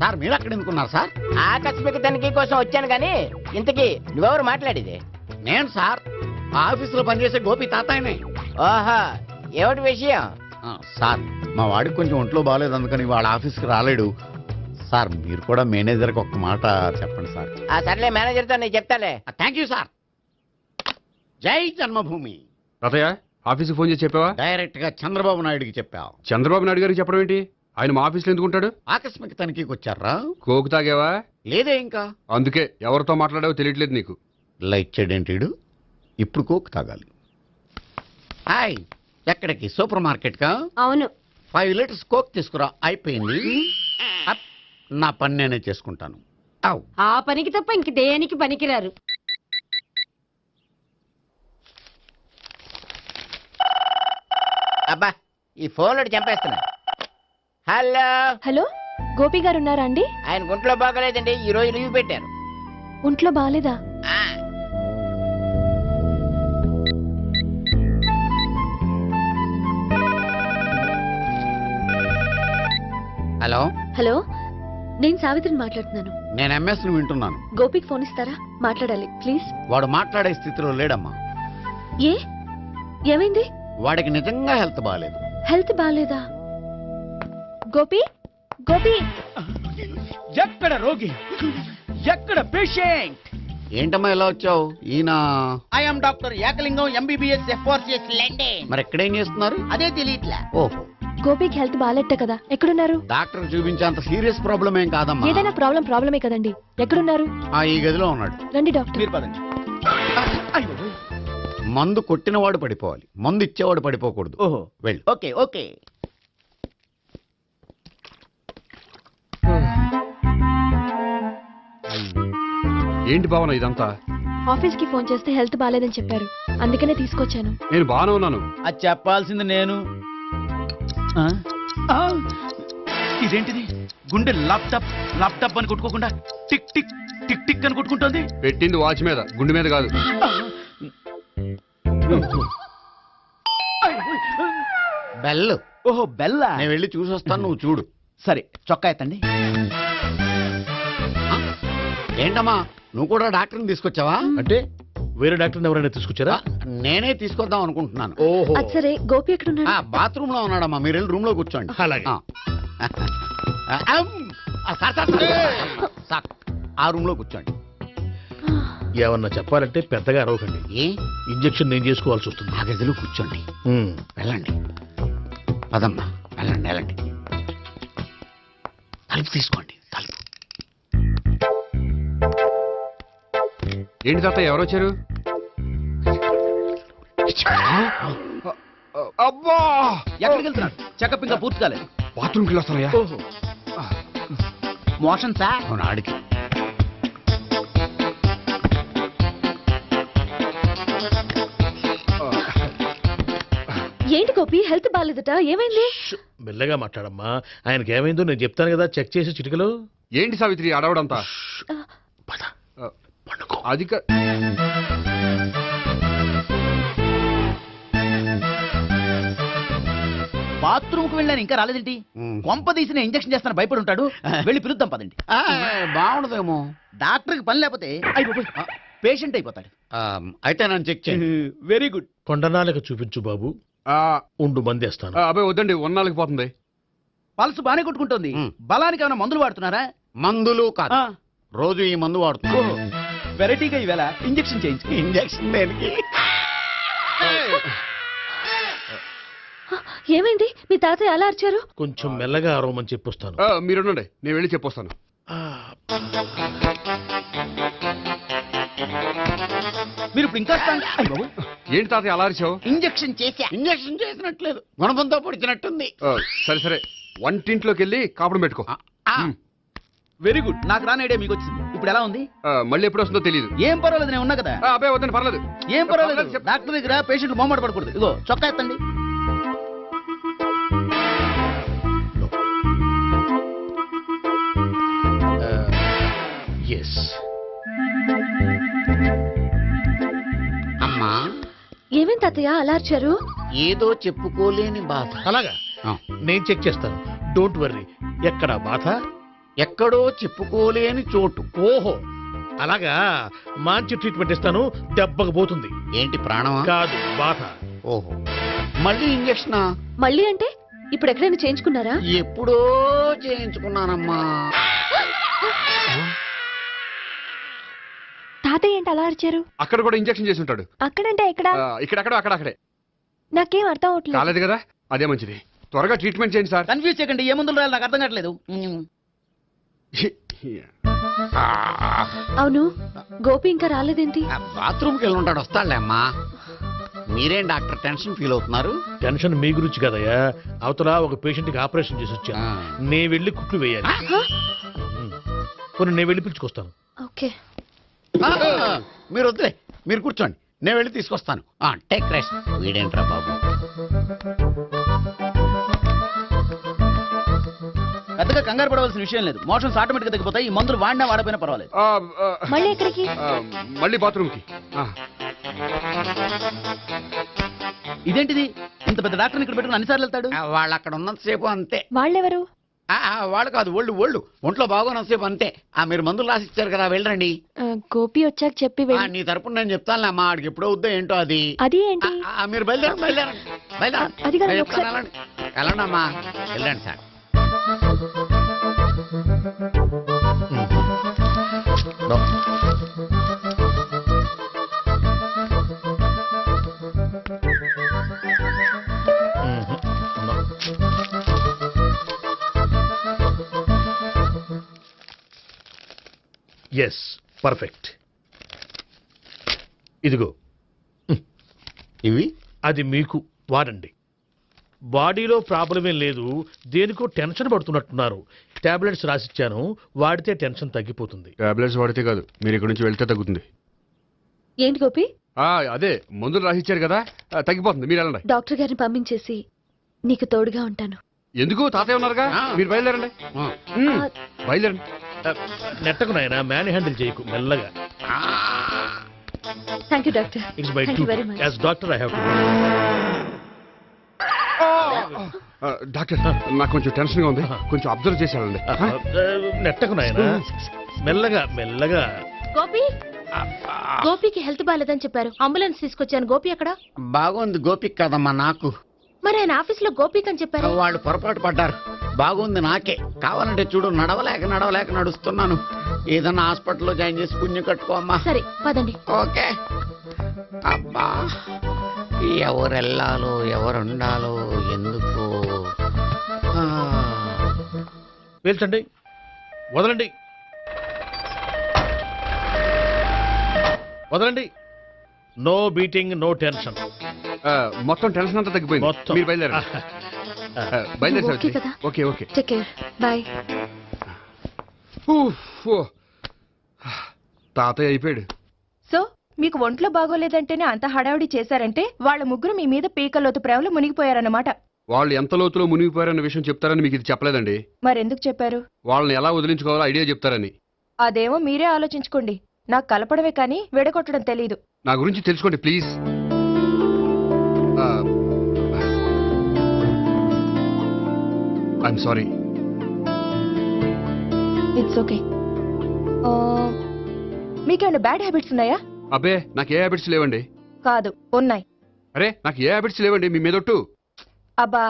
సార్ మీరు అక్కడ ఎందుకున్నారు సార్? ఆకస్మిక తనిఖీ కోసం వచ్చాను కానీ ఇంతకీ నువ్వెవరు మాట్లాడేది? నేను సార్, ఆఫీసులో పనిచేసే గోపి తాతాయనే. ఓహో, ఏమిటి విషయం? సార్, మా వాడికి కొంచెం ఒంట్లో బాగాలేదు, అందుకని వాళ్ళ ఆఫీస్కి రాలేడు. సార్ మీరు కూడా మేనేజర్కి ఒక్క మాట చెప్పండి సార్. ఆ సర్లే, మేనేజర్తో నేను చెప్తాలే. Thank you sir. జై జన్మభూమి. తాతయ్య, ఆఫీస్కి ఫోన్ చేసి చెప్పావా? డైరెక్ట్ గా చంద్రబాబు నాయుడుకి చెప్పావు. చంద్రబాబు నాయుడు గారికి చెప్పడం ఏంటి? ఆయన మా ఆఫీస్లో ఎందుకు ఉంటాడు? ఆకస్మిక తనిఖీకి వచ్చారా? కోకు తాగావా? లేదే ఇంకా. అందుకే ఎవరితో మాట్లాడావో తెలియట్లేదు నీకు. లైక్ చేయడేంటి? ఇప్పుడు కోక్ తాగాలి. హాయ్, ఎక్కడికి? సూపర్ మార్కెట్ కా? అవును. 5 లీటర్స్ కోక్ తీసుకురా. అయిపోయింది. నా పని నేనే చేసుకుంటాను. ఆ పనికి తప్ప ఇంక దేనికి పనికిరారు. అబ్బా, ఈ ఫోన్లో చంపేస్తున్నా. హలో హలో, గోపి గారు ఉన్నారా అండి? ఆయన గుంట్లో బాగలేదండి, ఈ రోజు లీవ్ పెట్టారు. ఒంట్లో బాగాలేదా? హలో హలో, నేను సావిత్రిని మాట్లాడుతున్నాను. నేను ఎంఎస్ ను వింటున్నాను. గోపికి ఫోన్ ఇస్తారా? మాట్లాడాలి ప్లీజ్. వాడు మాట్లాడే స్థితిలో లేడమ్మా. ఏ ఏమైంది? వాడికి నిజంగా హెల్త్ బాగాలేదు. హెల్త్ బాగాలేదా? గోపి, గోపి, ఎక్కడ రోగి, ఎక్కడ పేషెంట్? ఏంటమ్మా ఇలా వచ్చావు? ఈయన I'm doctor Ekalingam, MBBS, FRCS London. మరి ఎక్కడేం చేస్తున్నారు? అదే తెలియట్లా. ఓహో, గోపికి హెల్త్ బాగాలేట కదా, ఎక్కడున్నారు? డాక్టర్ చూపించేంత సీరియస్ ప్రాబ్లం ఏం కాదమ్మా. ఏదైనా ప్రాబ్లమే కదండి. ఎక్కడున్నారు? ఈ గదిలో ఉన్నాడు. రండి డాక్టర్. మీరు పదండి. మందు కొట్టినవాడు పడిపోవాలి, మందు ఇచ్చేవాడు పడిపోకూడదు. ఓహో, వెళ్ళు. Okay okay. ఏంటి భావన ఇదంతా? ఆఫీస్ కి ఫోన్ చేస్తే హెల్త్ బాగాలేదని చెప్పారు, అందుకనే తీసుకొచ్చాను. నేను బాగానే ఉన్నాను. అది చెప్పాల్సింది నేను. ఇదేంటిది? గుండె ల్యాప్టాప్ ల్యాప్టాప్ అని కొట్టుకోకుండా టిక్ టిక్ టిక్ టిక్ అని కొట్టుకుంటోంది. పెట్టింది వాచ్ మీద, గుండె మీద కాదు. బెల్. ఓహో, బెల్లా? నేను వెళ్ళి చూసొస్తాను, నువ్వు చూడు. సరే, చొక్కా ఎత్తండి. ఏంటమ్మా, నువ్వు కూడా డాక్టర్ని తీసుకొచ్చావా? అంటే వేరే డాక్టర్ని ఎవరైనా తీసుకొచ్చారా? నేనే తీసుకొద్దాం అనుకుంటున్నాను. ఓహో, అది సరే, గోపి ఎక్కడున్నాడు? బాత్రూమ్ లో ఉన్నాడమ్మా, మీరు వెళ్ళి రూమ్ లో కూర్చోండి. అలాగే. సార్, ఆ రూమ్ లో కూర్చోండి. ఏమన్నా చెప్పాలంటే పెద్దగా అరవకండి. ఇంజెక్షన్ నేను చేసుకోవాల్సి వస్తుంది. ఆ గదిలో కూర్చోండి. వెళ్ళండి, పదమ్మా, వెళ్ళండి వెళ్ళండి. తలుపు తీసుకోండి, తలుపు. ఏంటి తాత, ఎవరు వచ్చారు? అబ్బా ఎక్కడికి వెళ్తున్నాడు? చెకప్ ఇంకా పూర్తి కాలేదు. బాత్రూమ్కి వస్తానయ్యా. Motion sir. అవును ఆడికి. ఏంటి గోపి, హెల్త్ బాగాలేదట, ఏమైంది? మెల్లగా మాట్లాడమ్మా. ఆయనకి ఏమైందో నేను చెప్తాను కదా, చెక్ చేసి చిటికలు. ఏంటి సావిత్రి అడవడంతా? అది బాత్రూమ్ కు వెళ్ళాను ఇంకా రాలేదేంటి? కొంప తీసిన ఇంజక్షన్ చేస్తాను భయపడి ఉంటాడు. వెళ్ళి పిలుద్దాం పదండి. బాగుండదేమో. డాక్టర్కి పని లేకపోతే పేషెంట్ అయిపోతాడు. అయితే నన్ను చెక్ చేయి. Very good. కొండనాలకు చూపించు బాబు. ఉండు మందేస్తాను. అబ్బాయి వద్దండి, ఉన్నాళ్ళకి పోతుంది. పల్స్ బానే కొట్టుకుంటుంది. బలానికి ఏమైనా మందులు వాడుతున్నారా? మందులు కాదు, రోజు ఈ మందు వాడుతున్నా. వెరైటీగా ఈవేళ ఇంజక్షన్ చేయించు. ఇంజక్షన్ దేనికి? ఏమైంది? మీ తాతయ్య అలా అరిచారు? కొంచెం మెల్లగా అరవమని చెప్పొస్తాను. మీరుండండి, నేను వెళ్ళి చెప్పొస్తాను. మీరు ఇప్పుడు ఇంకా ఏంటి తాతయ్య అలా అరిచావు? ఇంజక్షన్ చేసా. ఇంజక్షన్ చేసినట్లేదు, గుణపంతో పొడిచినట్టుంది. సరే సరే, వంటింట్లోకి వెళ్ళి కాపుడు పెట్టుకో. Very good. నాకు రాని ఐడియా మీకు వచ్చింది. ఇప్పుడు ఎలా ఉంది? మళ్ళీ ఎప్పుడు వస్తుందో తెలియదు. ఏం పర్వాలేదు, నేను ఉన్నా కదా. అబ్బాయి వద్దండి, పర్లేదు. ఏం పర్వాలేదు. డాక్టర్ దగ్గర పేషెంట్లు మొహమాట పడకూడదు. ఇగో చొక్కా ఎత్తండి. అమ్మా, ఏమేం తాతయ్య అలా అరిచారు? ఏదో చెప్పుకోలేని బాధ. అలాగా, నేను చెక్ చేస్తాను. Don't worry. ఎక్కడ బాధ? ఎక్కడో చెప్పుకోలేని చోటు. ఓహో అలాగా, మంచి ట్రీట్మెంట్ ఇస్తాను, దెబ్బకు పోతుంది. ఏంటి ప్రాణమా? కాదు, బాధ. ఓహో, మళ్ళీ ఇంజక్షనా? మళ్ళీ అంటే ఇప్పుడు ఎక్కడైనా చేయించుకున్నారా? ఎప్పుడో చేయించుకున్నానమ్మా. తాతయ్య ఏంటి అలా అరిచారు? అక్కడ కూడా ఇంజక్షన్ చేసి ఉంటాడు. అక్కడంటే ఎక్కడ? ఇక్కడెక్కడో అక్కడక్కడే. నాకేం అర్థం అవట్లేదు. కాలేదు కదా, అదే మంచిది. త్వరగా ట్రీట్మెంట్ చేయండి సార్. కన్ఫ్యూజ్ చేయకండి. ఏ మందులు రాయాలి నాకు అర్థం కావట్లేదు. అవును, గోపి ఇంకా రాలేదేంటి? బాత్రూమ్కి వెళ్ళి ఉంటాడు, వస్తాడులే అమ్మా. మీరేం డాక్టర్ టెన్షన్ ఫీల్ అవుతున్నారు? టెన్షన్ మీ గురించి కదయ్యా. అవతల ఒక పేషెంట్ కి ఆపరేషన్ చేసి వచ్చాను. నే వెళ్ళి కుట్లు వేయాలి. నేను వెళ్ళి పిలుచుకొస్తాను. ఓకే, మీరు వద్దులే, మీరు కూర్చోండి, నేను వెళ్ళి తీసుకొస్తాను. Take rest. వీడేంట్రా బాబు, పెద్దగా కంగారు పడవలసిన విషయం లేదు. మోషన్స్ ఆటోమేటిక్ గా తగ్గిపోతాయి. ఈ మందులు వాడినా వాడపోయినా పర్వాలేదు. మళ్ళీ ఎక్కడికి? మళ్ళీ బాత్రూమ్కి. ఇదేంటిది? ఇంత పెద్ద డాక్టర్ ఇక్కడ పెట్టుకుని అన్నిసార్లు వెళ్తాడు? వాళ్ళు అక్కడ ఉన్నంతసేపు అంతే. వాళ్ళెవరు? వాళ్ళు కాదు, ఒళ్ళు ఒంట్లో బాగోనంతసేపు అంతే. మీరు మందులు రాసిచ్చారు కదా, వెళ్ళండి. గోపి వచ్చాక చెప్పి నీ తరపున నేను చెప్తానులే అమ్మా. ఆడికి ఎప్పుడో వద్దో ఏంటో అది. అది ఏంటి? మీరు బయలుదేరండి. వెళ్ళండి అమ్మా, వెళ్ళండి సార్. Yes, perfect. ఇదిగో ఇవి. అది మీకు వాడండి. బాడీలో ప్రాబ్లం ఏం లేదు, దేనికో టెన్షన్ పడుతున్నట్టున్నారు. టాబ్లెట్స్ రాసిచ్చాను, వాడితే టెన్షన్ తగ్గిపోతుంది. టాబ్లెట్స్ వాడితే కాదు, మీరు ఇక్కడ నుంచి వెళ్తే తగ్గుతుంది. ఏంటి గోపి? అదే మందులు రాసిచ్చారు కదా, తగ్గిపోతుంది. మీరు వెళ్ళండి. డాక్టర్ గారిని పంపించేసి నీకు తోడుగా ఉంటాను. ఎందుకు? తాతయ్య ఉన్నారుగా, మీరు బయలుదేరండి. బయలుదేరండి. నెట్టకు నాయన, మ్యాన్ హ్యాండిల్ చేయకు, మెల్లగా. Thank you doctor. It's my duty as doctor. I have to. Doctor, నాకు కొంచెం టెన్షన్ గా ఉంది, కొంచెం అబ్జర్వ్ చేసేయాలండి. నెట్టకు నాయన, మెల్లగా మెల్లగా. గోపి, గోపికి హెల్త్ బాగాలేదని చెప్పారు, అంబులెన్స్ తీసుకొచ్చాను. గోపి ఎక్కడ? బాగుంది. గోపిక్ కదమ్మా, నాకు. మరి ఆయన ఆఫీస్ లో గోపిక్ అని చెప్పారు. వాళ్ళు పొరపాటు పడ్డారు. బాగుంది నాకే. కావాలంటే చూడు, నడవలేక నడుస్తున్నాను. ఏదన్నా హాస్పిటల్లో జాయిన్ చేసి పుణ్యం కట్టుకోమ్మా. సరే పదండి. ఓకే. అబ్బా, ఎవరెళ్ళాలో ఎవరుండాలో ఎందుకు. పేల్చండి, వదలండి, వదలండి. No beating, no tension. మొత్తం టెన్షన్ అంతా తగ్గిపోయింది మీరు బయలుదేరండి బయలుదేరి ఓకే సావిత్రి. కదా? Okay okay take care bye. తాతయ్య అయిపోయాడు. సో మీకు ఒంట్లో బాగోలేదంటేనే అంత హడావిడి చేశారంటే వాళ్ళ ముగ్గురు మీ మీద పీకలోతు ప్రేమలో మునిగిపోయారన్నమాట. వాళ్ళు ఎంత లోతులో మునిగిపోయారన్న విషయం చెప్తారని మీకు ఇది చెప్పలేదండి. మరెందుకు చెప్పారు? వాళ్ళని ఎలా వదిలించుకోవాలో ఐడియా చెప్తారని. అదేమో మీరే ఆలోచించుకోండి. నాకు కలపడమే కానీ విడగొట్టడం తెలీదు. నా గురించి తెలుసుకోండి please. I'm sorry. It's okay. మీకేమైనా బ్యాడ్ హ్యాబిట్స్ ఉన్నాయా? అబ్బే నాకు ఏ హ్యాబిట్స్ లేవండి. కాదు, ఉన్నాయి. అరే నాకు ఏ హ్యాబిట్స్ లేవండి మీ మీదొట్టు. అబ్బా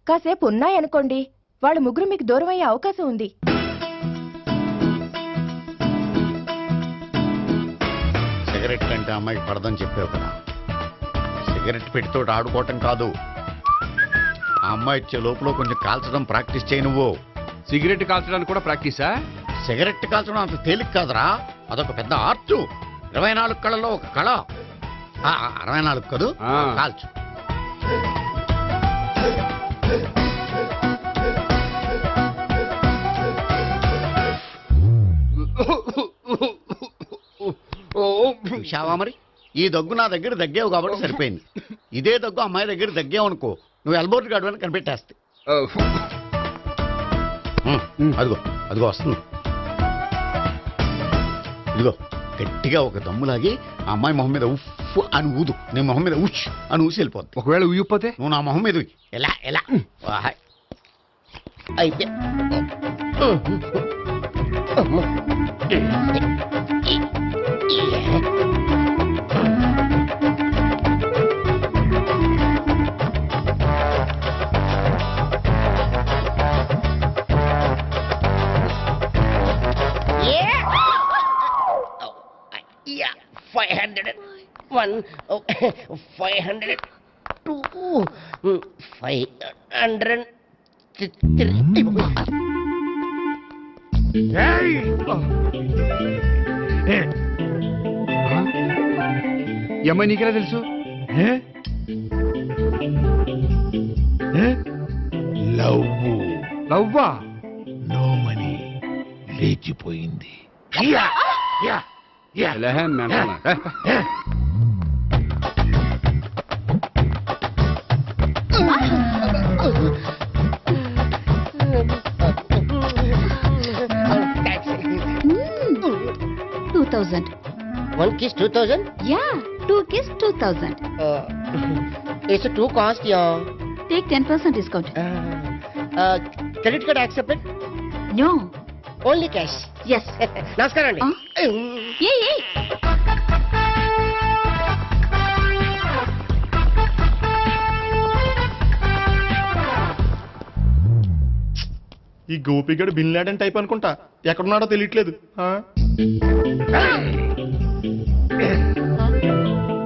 కాసేపు ఉన్నాయనుకోండి, వాళ్ళ ముగ్గురు మీకు దూరం అయ్యే అవకాశం ఉంది. సిగరెట్ అంటే అమ్మాయికి పడదని చెప్పావు కదా. సిగరెట్ పెట్టితో ఆడుకోవటం కాదు, ఆ అమ్మాయి ఇచ్చే లోపల కొంచెం కాల్చడం ప్రాక్టీస్ చేయి నువ్వు. సిగరెట్ కాల్చడానికి కూడా ప్రాక్టీసా? సిగరెట్ కాల్చడం అంత తేలిక కాదురా, అదొక పెద్ద ఆర్ట్. 24 కళల్లో ఒక కళ. 64 కదూ, కాల్చు. చూశావా మరి, ఈ దగ్గు నా దగ్గర దగ్గేవు కాబట్టి సరిపోయింది. ఇదే దగ్గు అమ్మాయి దగ్గర దగ్గేవు అనుకో, నువ్వు ఎల్బోర్డ్ గాడు అని కనిపెట్టేస్తే. అదిగో అదిగో వస్తుంది. ఇదిగో గట్టిగా ఒక దమ్ములాగి ఆ అమ్మాయి మొహం మీద ఉఫ్ అని ఊదు, నీ మొహం మీద ఉష్ అని ఊసి వెళ్ళిపోద్ది. ఒకవేళ ఊయకపోతే నువ్వు నా మొహం మీద ఎలా ఎలా అయితే Yeah, 500, 1, 500, 2, 500, 3. ఈ అమ్మాయి నీకెలా తెలుసు? లవ్వా? నో మనీ లేచిపోయింది. One kiss 2000? Yeah, 2 kiss 2000. It's a 2 cost, yeah. Take 10% discount. Credit card accepted? No. Only cash. Yes. నమస్కారం అండి. Hey. ఈ గోపిగడు బిన్ లాడెన్ టైప్ అనుకుంటా, ఎక్కడున్నాడో తెలియట్లేదు.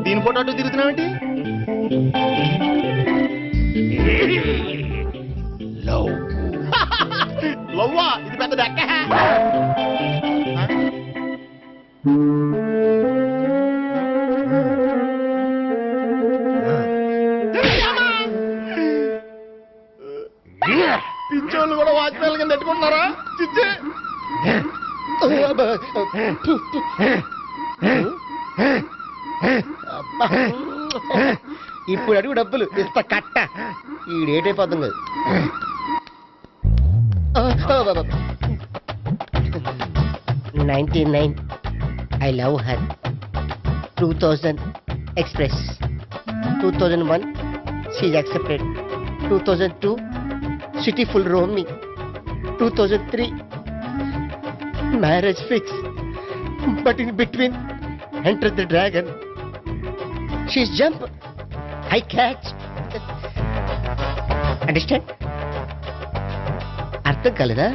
దీని ఫోటో అటు తిరుగుతున్నావేంటి? లవ్వా? ఇది పెద్ద డెక్క. పిచ్చోళ్ళు కూడా వాచ్మెన్ కింద పెట్టుకుంటున్నారా? చిచ్చే ఇప్పుడు అడుగు డబ్బులు ఇంత కట్ట ఈ డేట్ అయిపోతుంది కదా. 99 I love her. 2000 express. 2001 she is accepted. 2002 city full roaming. 2003 marriage fix. But in between entered the dragon. She's jump, I catch. Understand? అర్థం కాలేదా?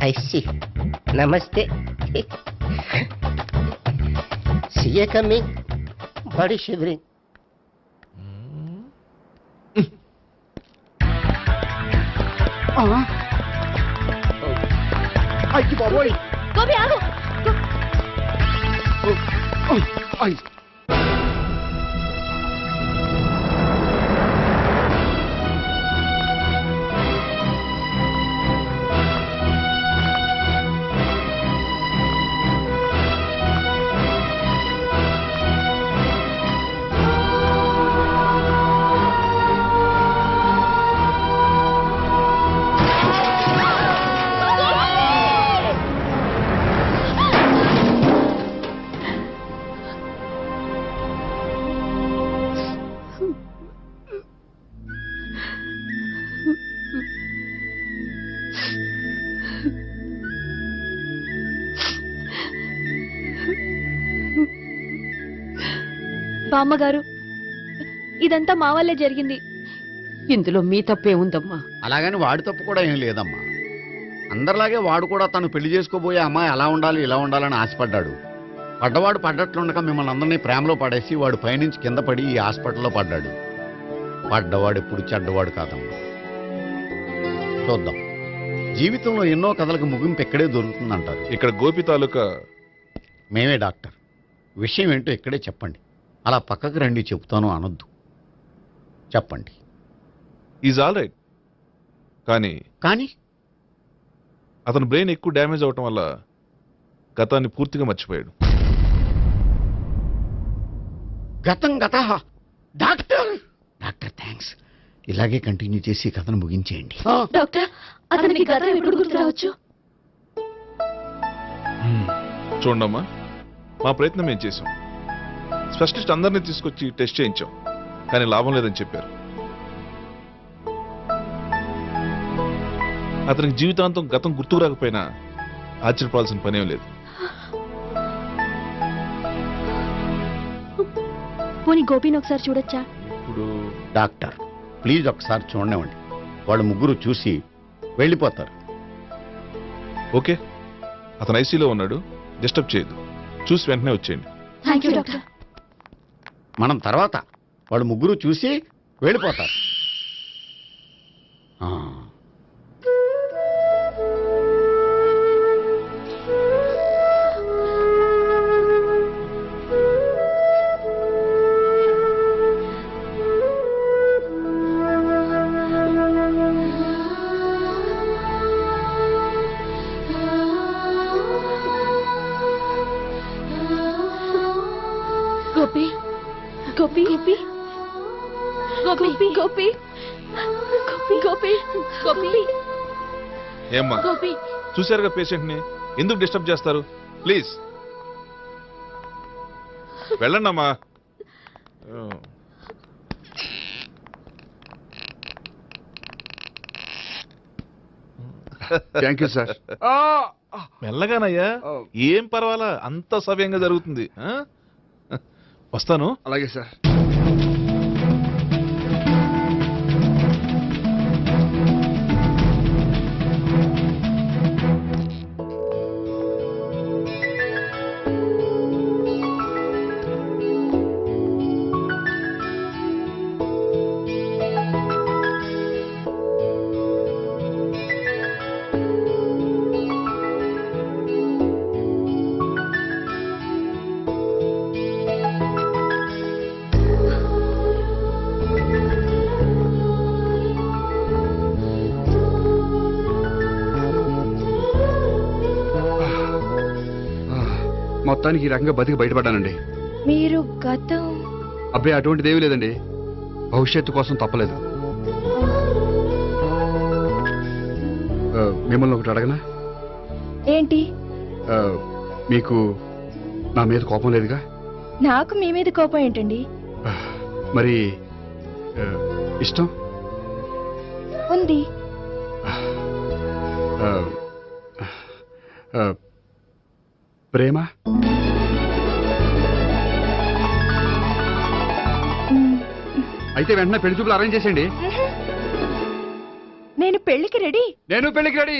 I see. Namaste. See you coming. Body shivering. అయ్యి బాబోయ్. గోపి ఆగు. బామ్మగారు, ఇదంతా మా వల్లే జరిగింది. ఇందులో మీ తప్పే ఉందమ్మా. అలాగని వాడి తప్పు కూడా ఏం లేదమ్మా. అందరిలాగే వాడు కూడా తను పెళ్లి చేసుకోబోయే అమ్మాయి అలా ఉండాలి ఇలా ఉండాలని ఆశపడ్డాడు. పడ్డవాడు పడ్డట్లుండగా మిమ్మల్ని అందరినీ ప్రేమలో పడేసి వాడు పైనుంచి కింద పడి ఈ హాస్పిటల్లో పడ్డాడు. పడ్డవాడు ఎప్పుడు చెడ్డవాడు కాదమ్మా. చూద్దాం, జీవితంలో ఎన్నో కథలకు ముగింపు ఎక్కడే దొరుకుతుందంటారు. ఇక్కడ గోపి తాలూకా మేమే డాక్టర్. విషయం ఏంటో ఇక్కడే చెప్పండి. అలా పక్కకు రండి చెప్తాను అనొద్దు. చెప్పండి. Is all right. కానీ అతని బ్రెయిన్ ఎక్కువ డ్యామేజ్ అవటం వల్ల గతాన్ని పూర్తిగా మర్చిపోయాడు. గతం గత డాక్టర్ థ్యాంక్స్. ఇలాగే కంటిన్యూ చేసి కథను ముగించేయండి. డాక్టర్, అతనికి గతం ఎప్పుడు గుర్తు రావచ్చు? చూడమ్మా, మా ప్రయత్నం మేము చేసాం. స్పెషలిస్ట్ అందరినీ తీసుకొచ్చి టెస్ట్ చేయించాం, కానీ లాభం లేదని చెప్పారు. అతనికి జీవితాంతం గతం గుర్తుకు రాకపోయినా ఆశ్చర్యపడాల్సిన పనేం లేదు. పోనీ గోపిని ఒకసారి చూడొచ్చా? ఇప్పుడు డాక్టర్ ప్లీజ్ ఒకసారి చూడనివ్వండి. వాళ్ళు ముగ్గురు చూసి వెళ్ళిపోతారు. ఓకే, అతను ఐసీలో ఉన్నాడు, డిస్టర్బ్ చేయదు. చూసి వెంటనే వచ్చేయండి. Thank you doctor. మనం తర్వాత వాళ్ళు ముగ్గురు చూసి వెళ్ళిపోతారు. గోపి గోపి గోపి గోపి గోపి గోపి గోపి ఏమ్మా, గోపి చూశారుగా పేషెంట్ ని, ఎందుకు డిస్టర్బ్ చేస్తారు? ప్లీజ్ వెళ్ళండి అమ్మా. Thank you sir. మెల్లగానయ్యా, ఏం పర్వాలా, అంత సవ్యంగా జరుగుతుంది. వస్తాను. అలాగే సార్. మొత్తానికి ఈ రకంగా బతికి బయటపడ్డానండి. మీరు గతం? అబ్బాయి అటువంటిది ఏమీ లేదండి. భవిష్యత్తు కోసం తప్పలేదు. మిమ్మల్ని ఒకటి అడగనా? ఏంటి? మీకు నా మీద కోపం లేదుగా? నాకు మీ మీద కోపం ఏంటండి? మరి ఇష్టం ఉంది. ప్రేమ? అయితే వెంటనే పెళ్లి చూపులు అరేంజ్ చేసేయండి. నేను పెళ్లికి రెడీ. నేను పెళ్లికి రెడీ.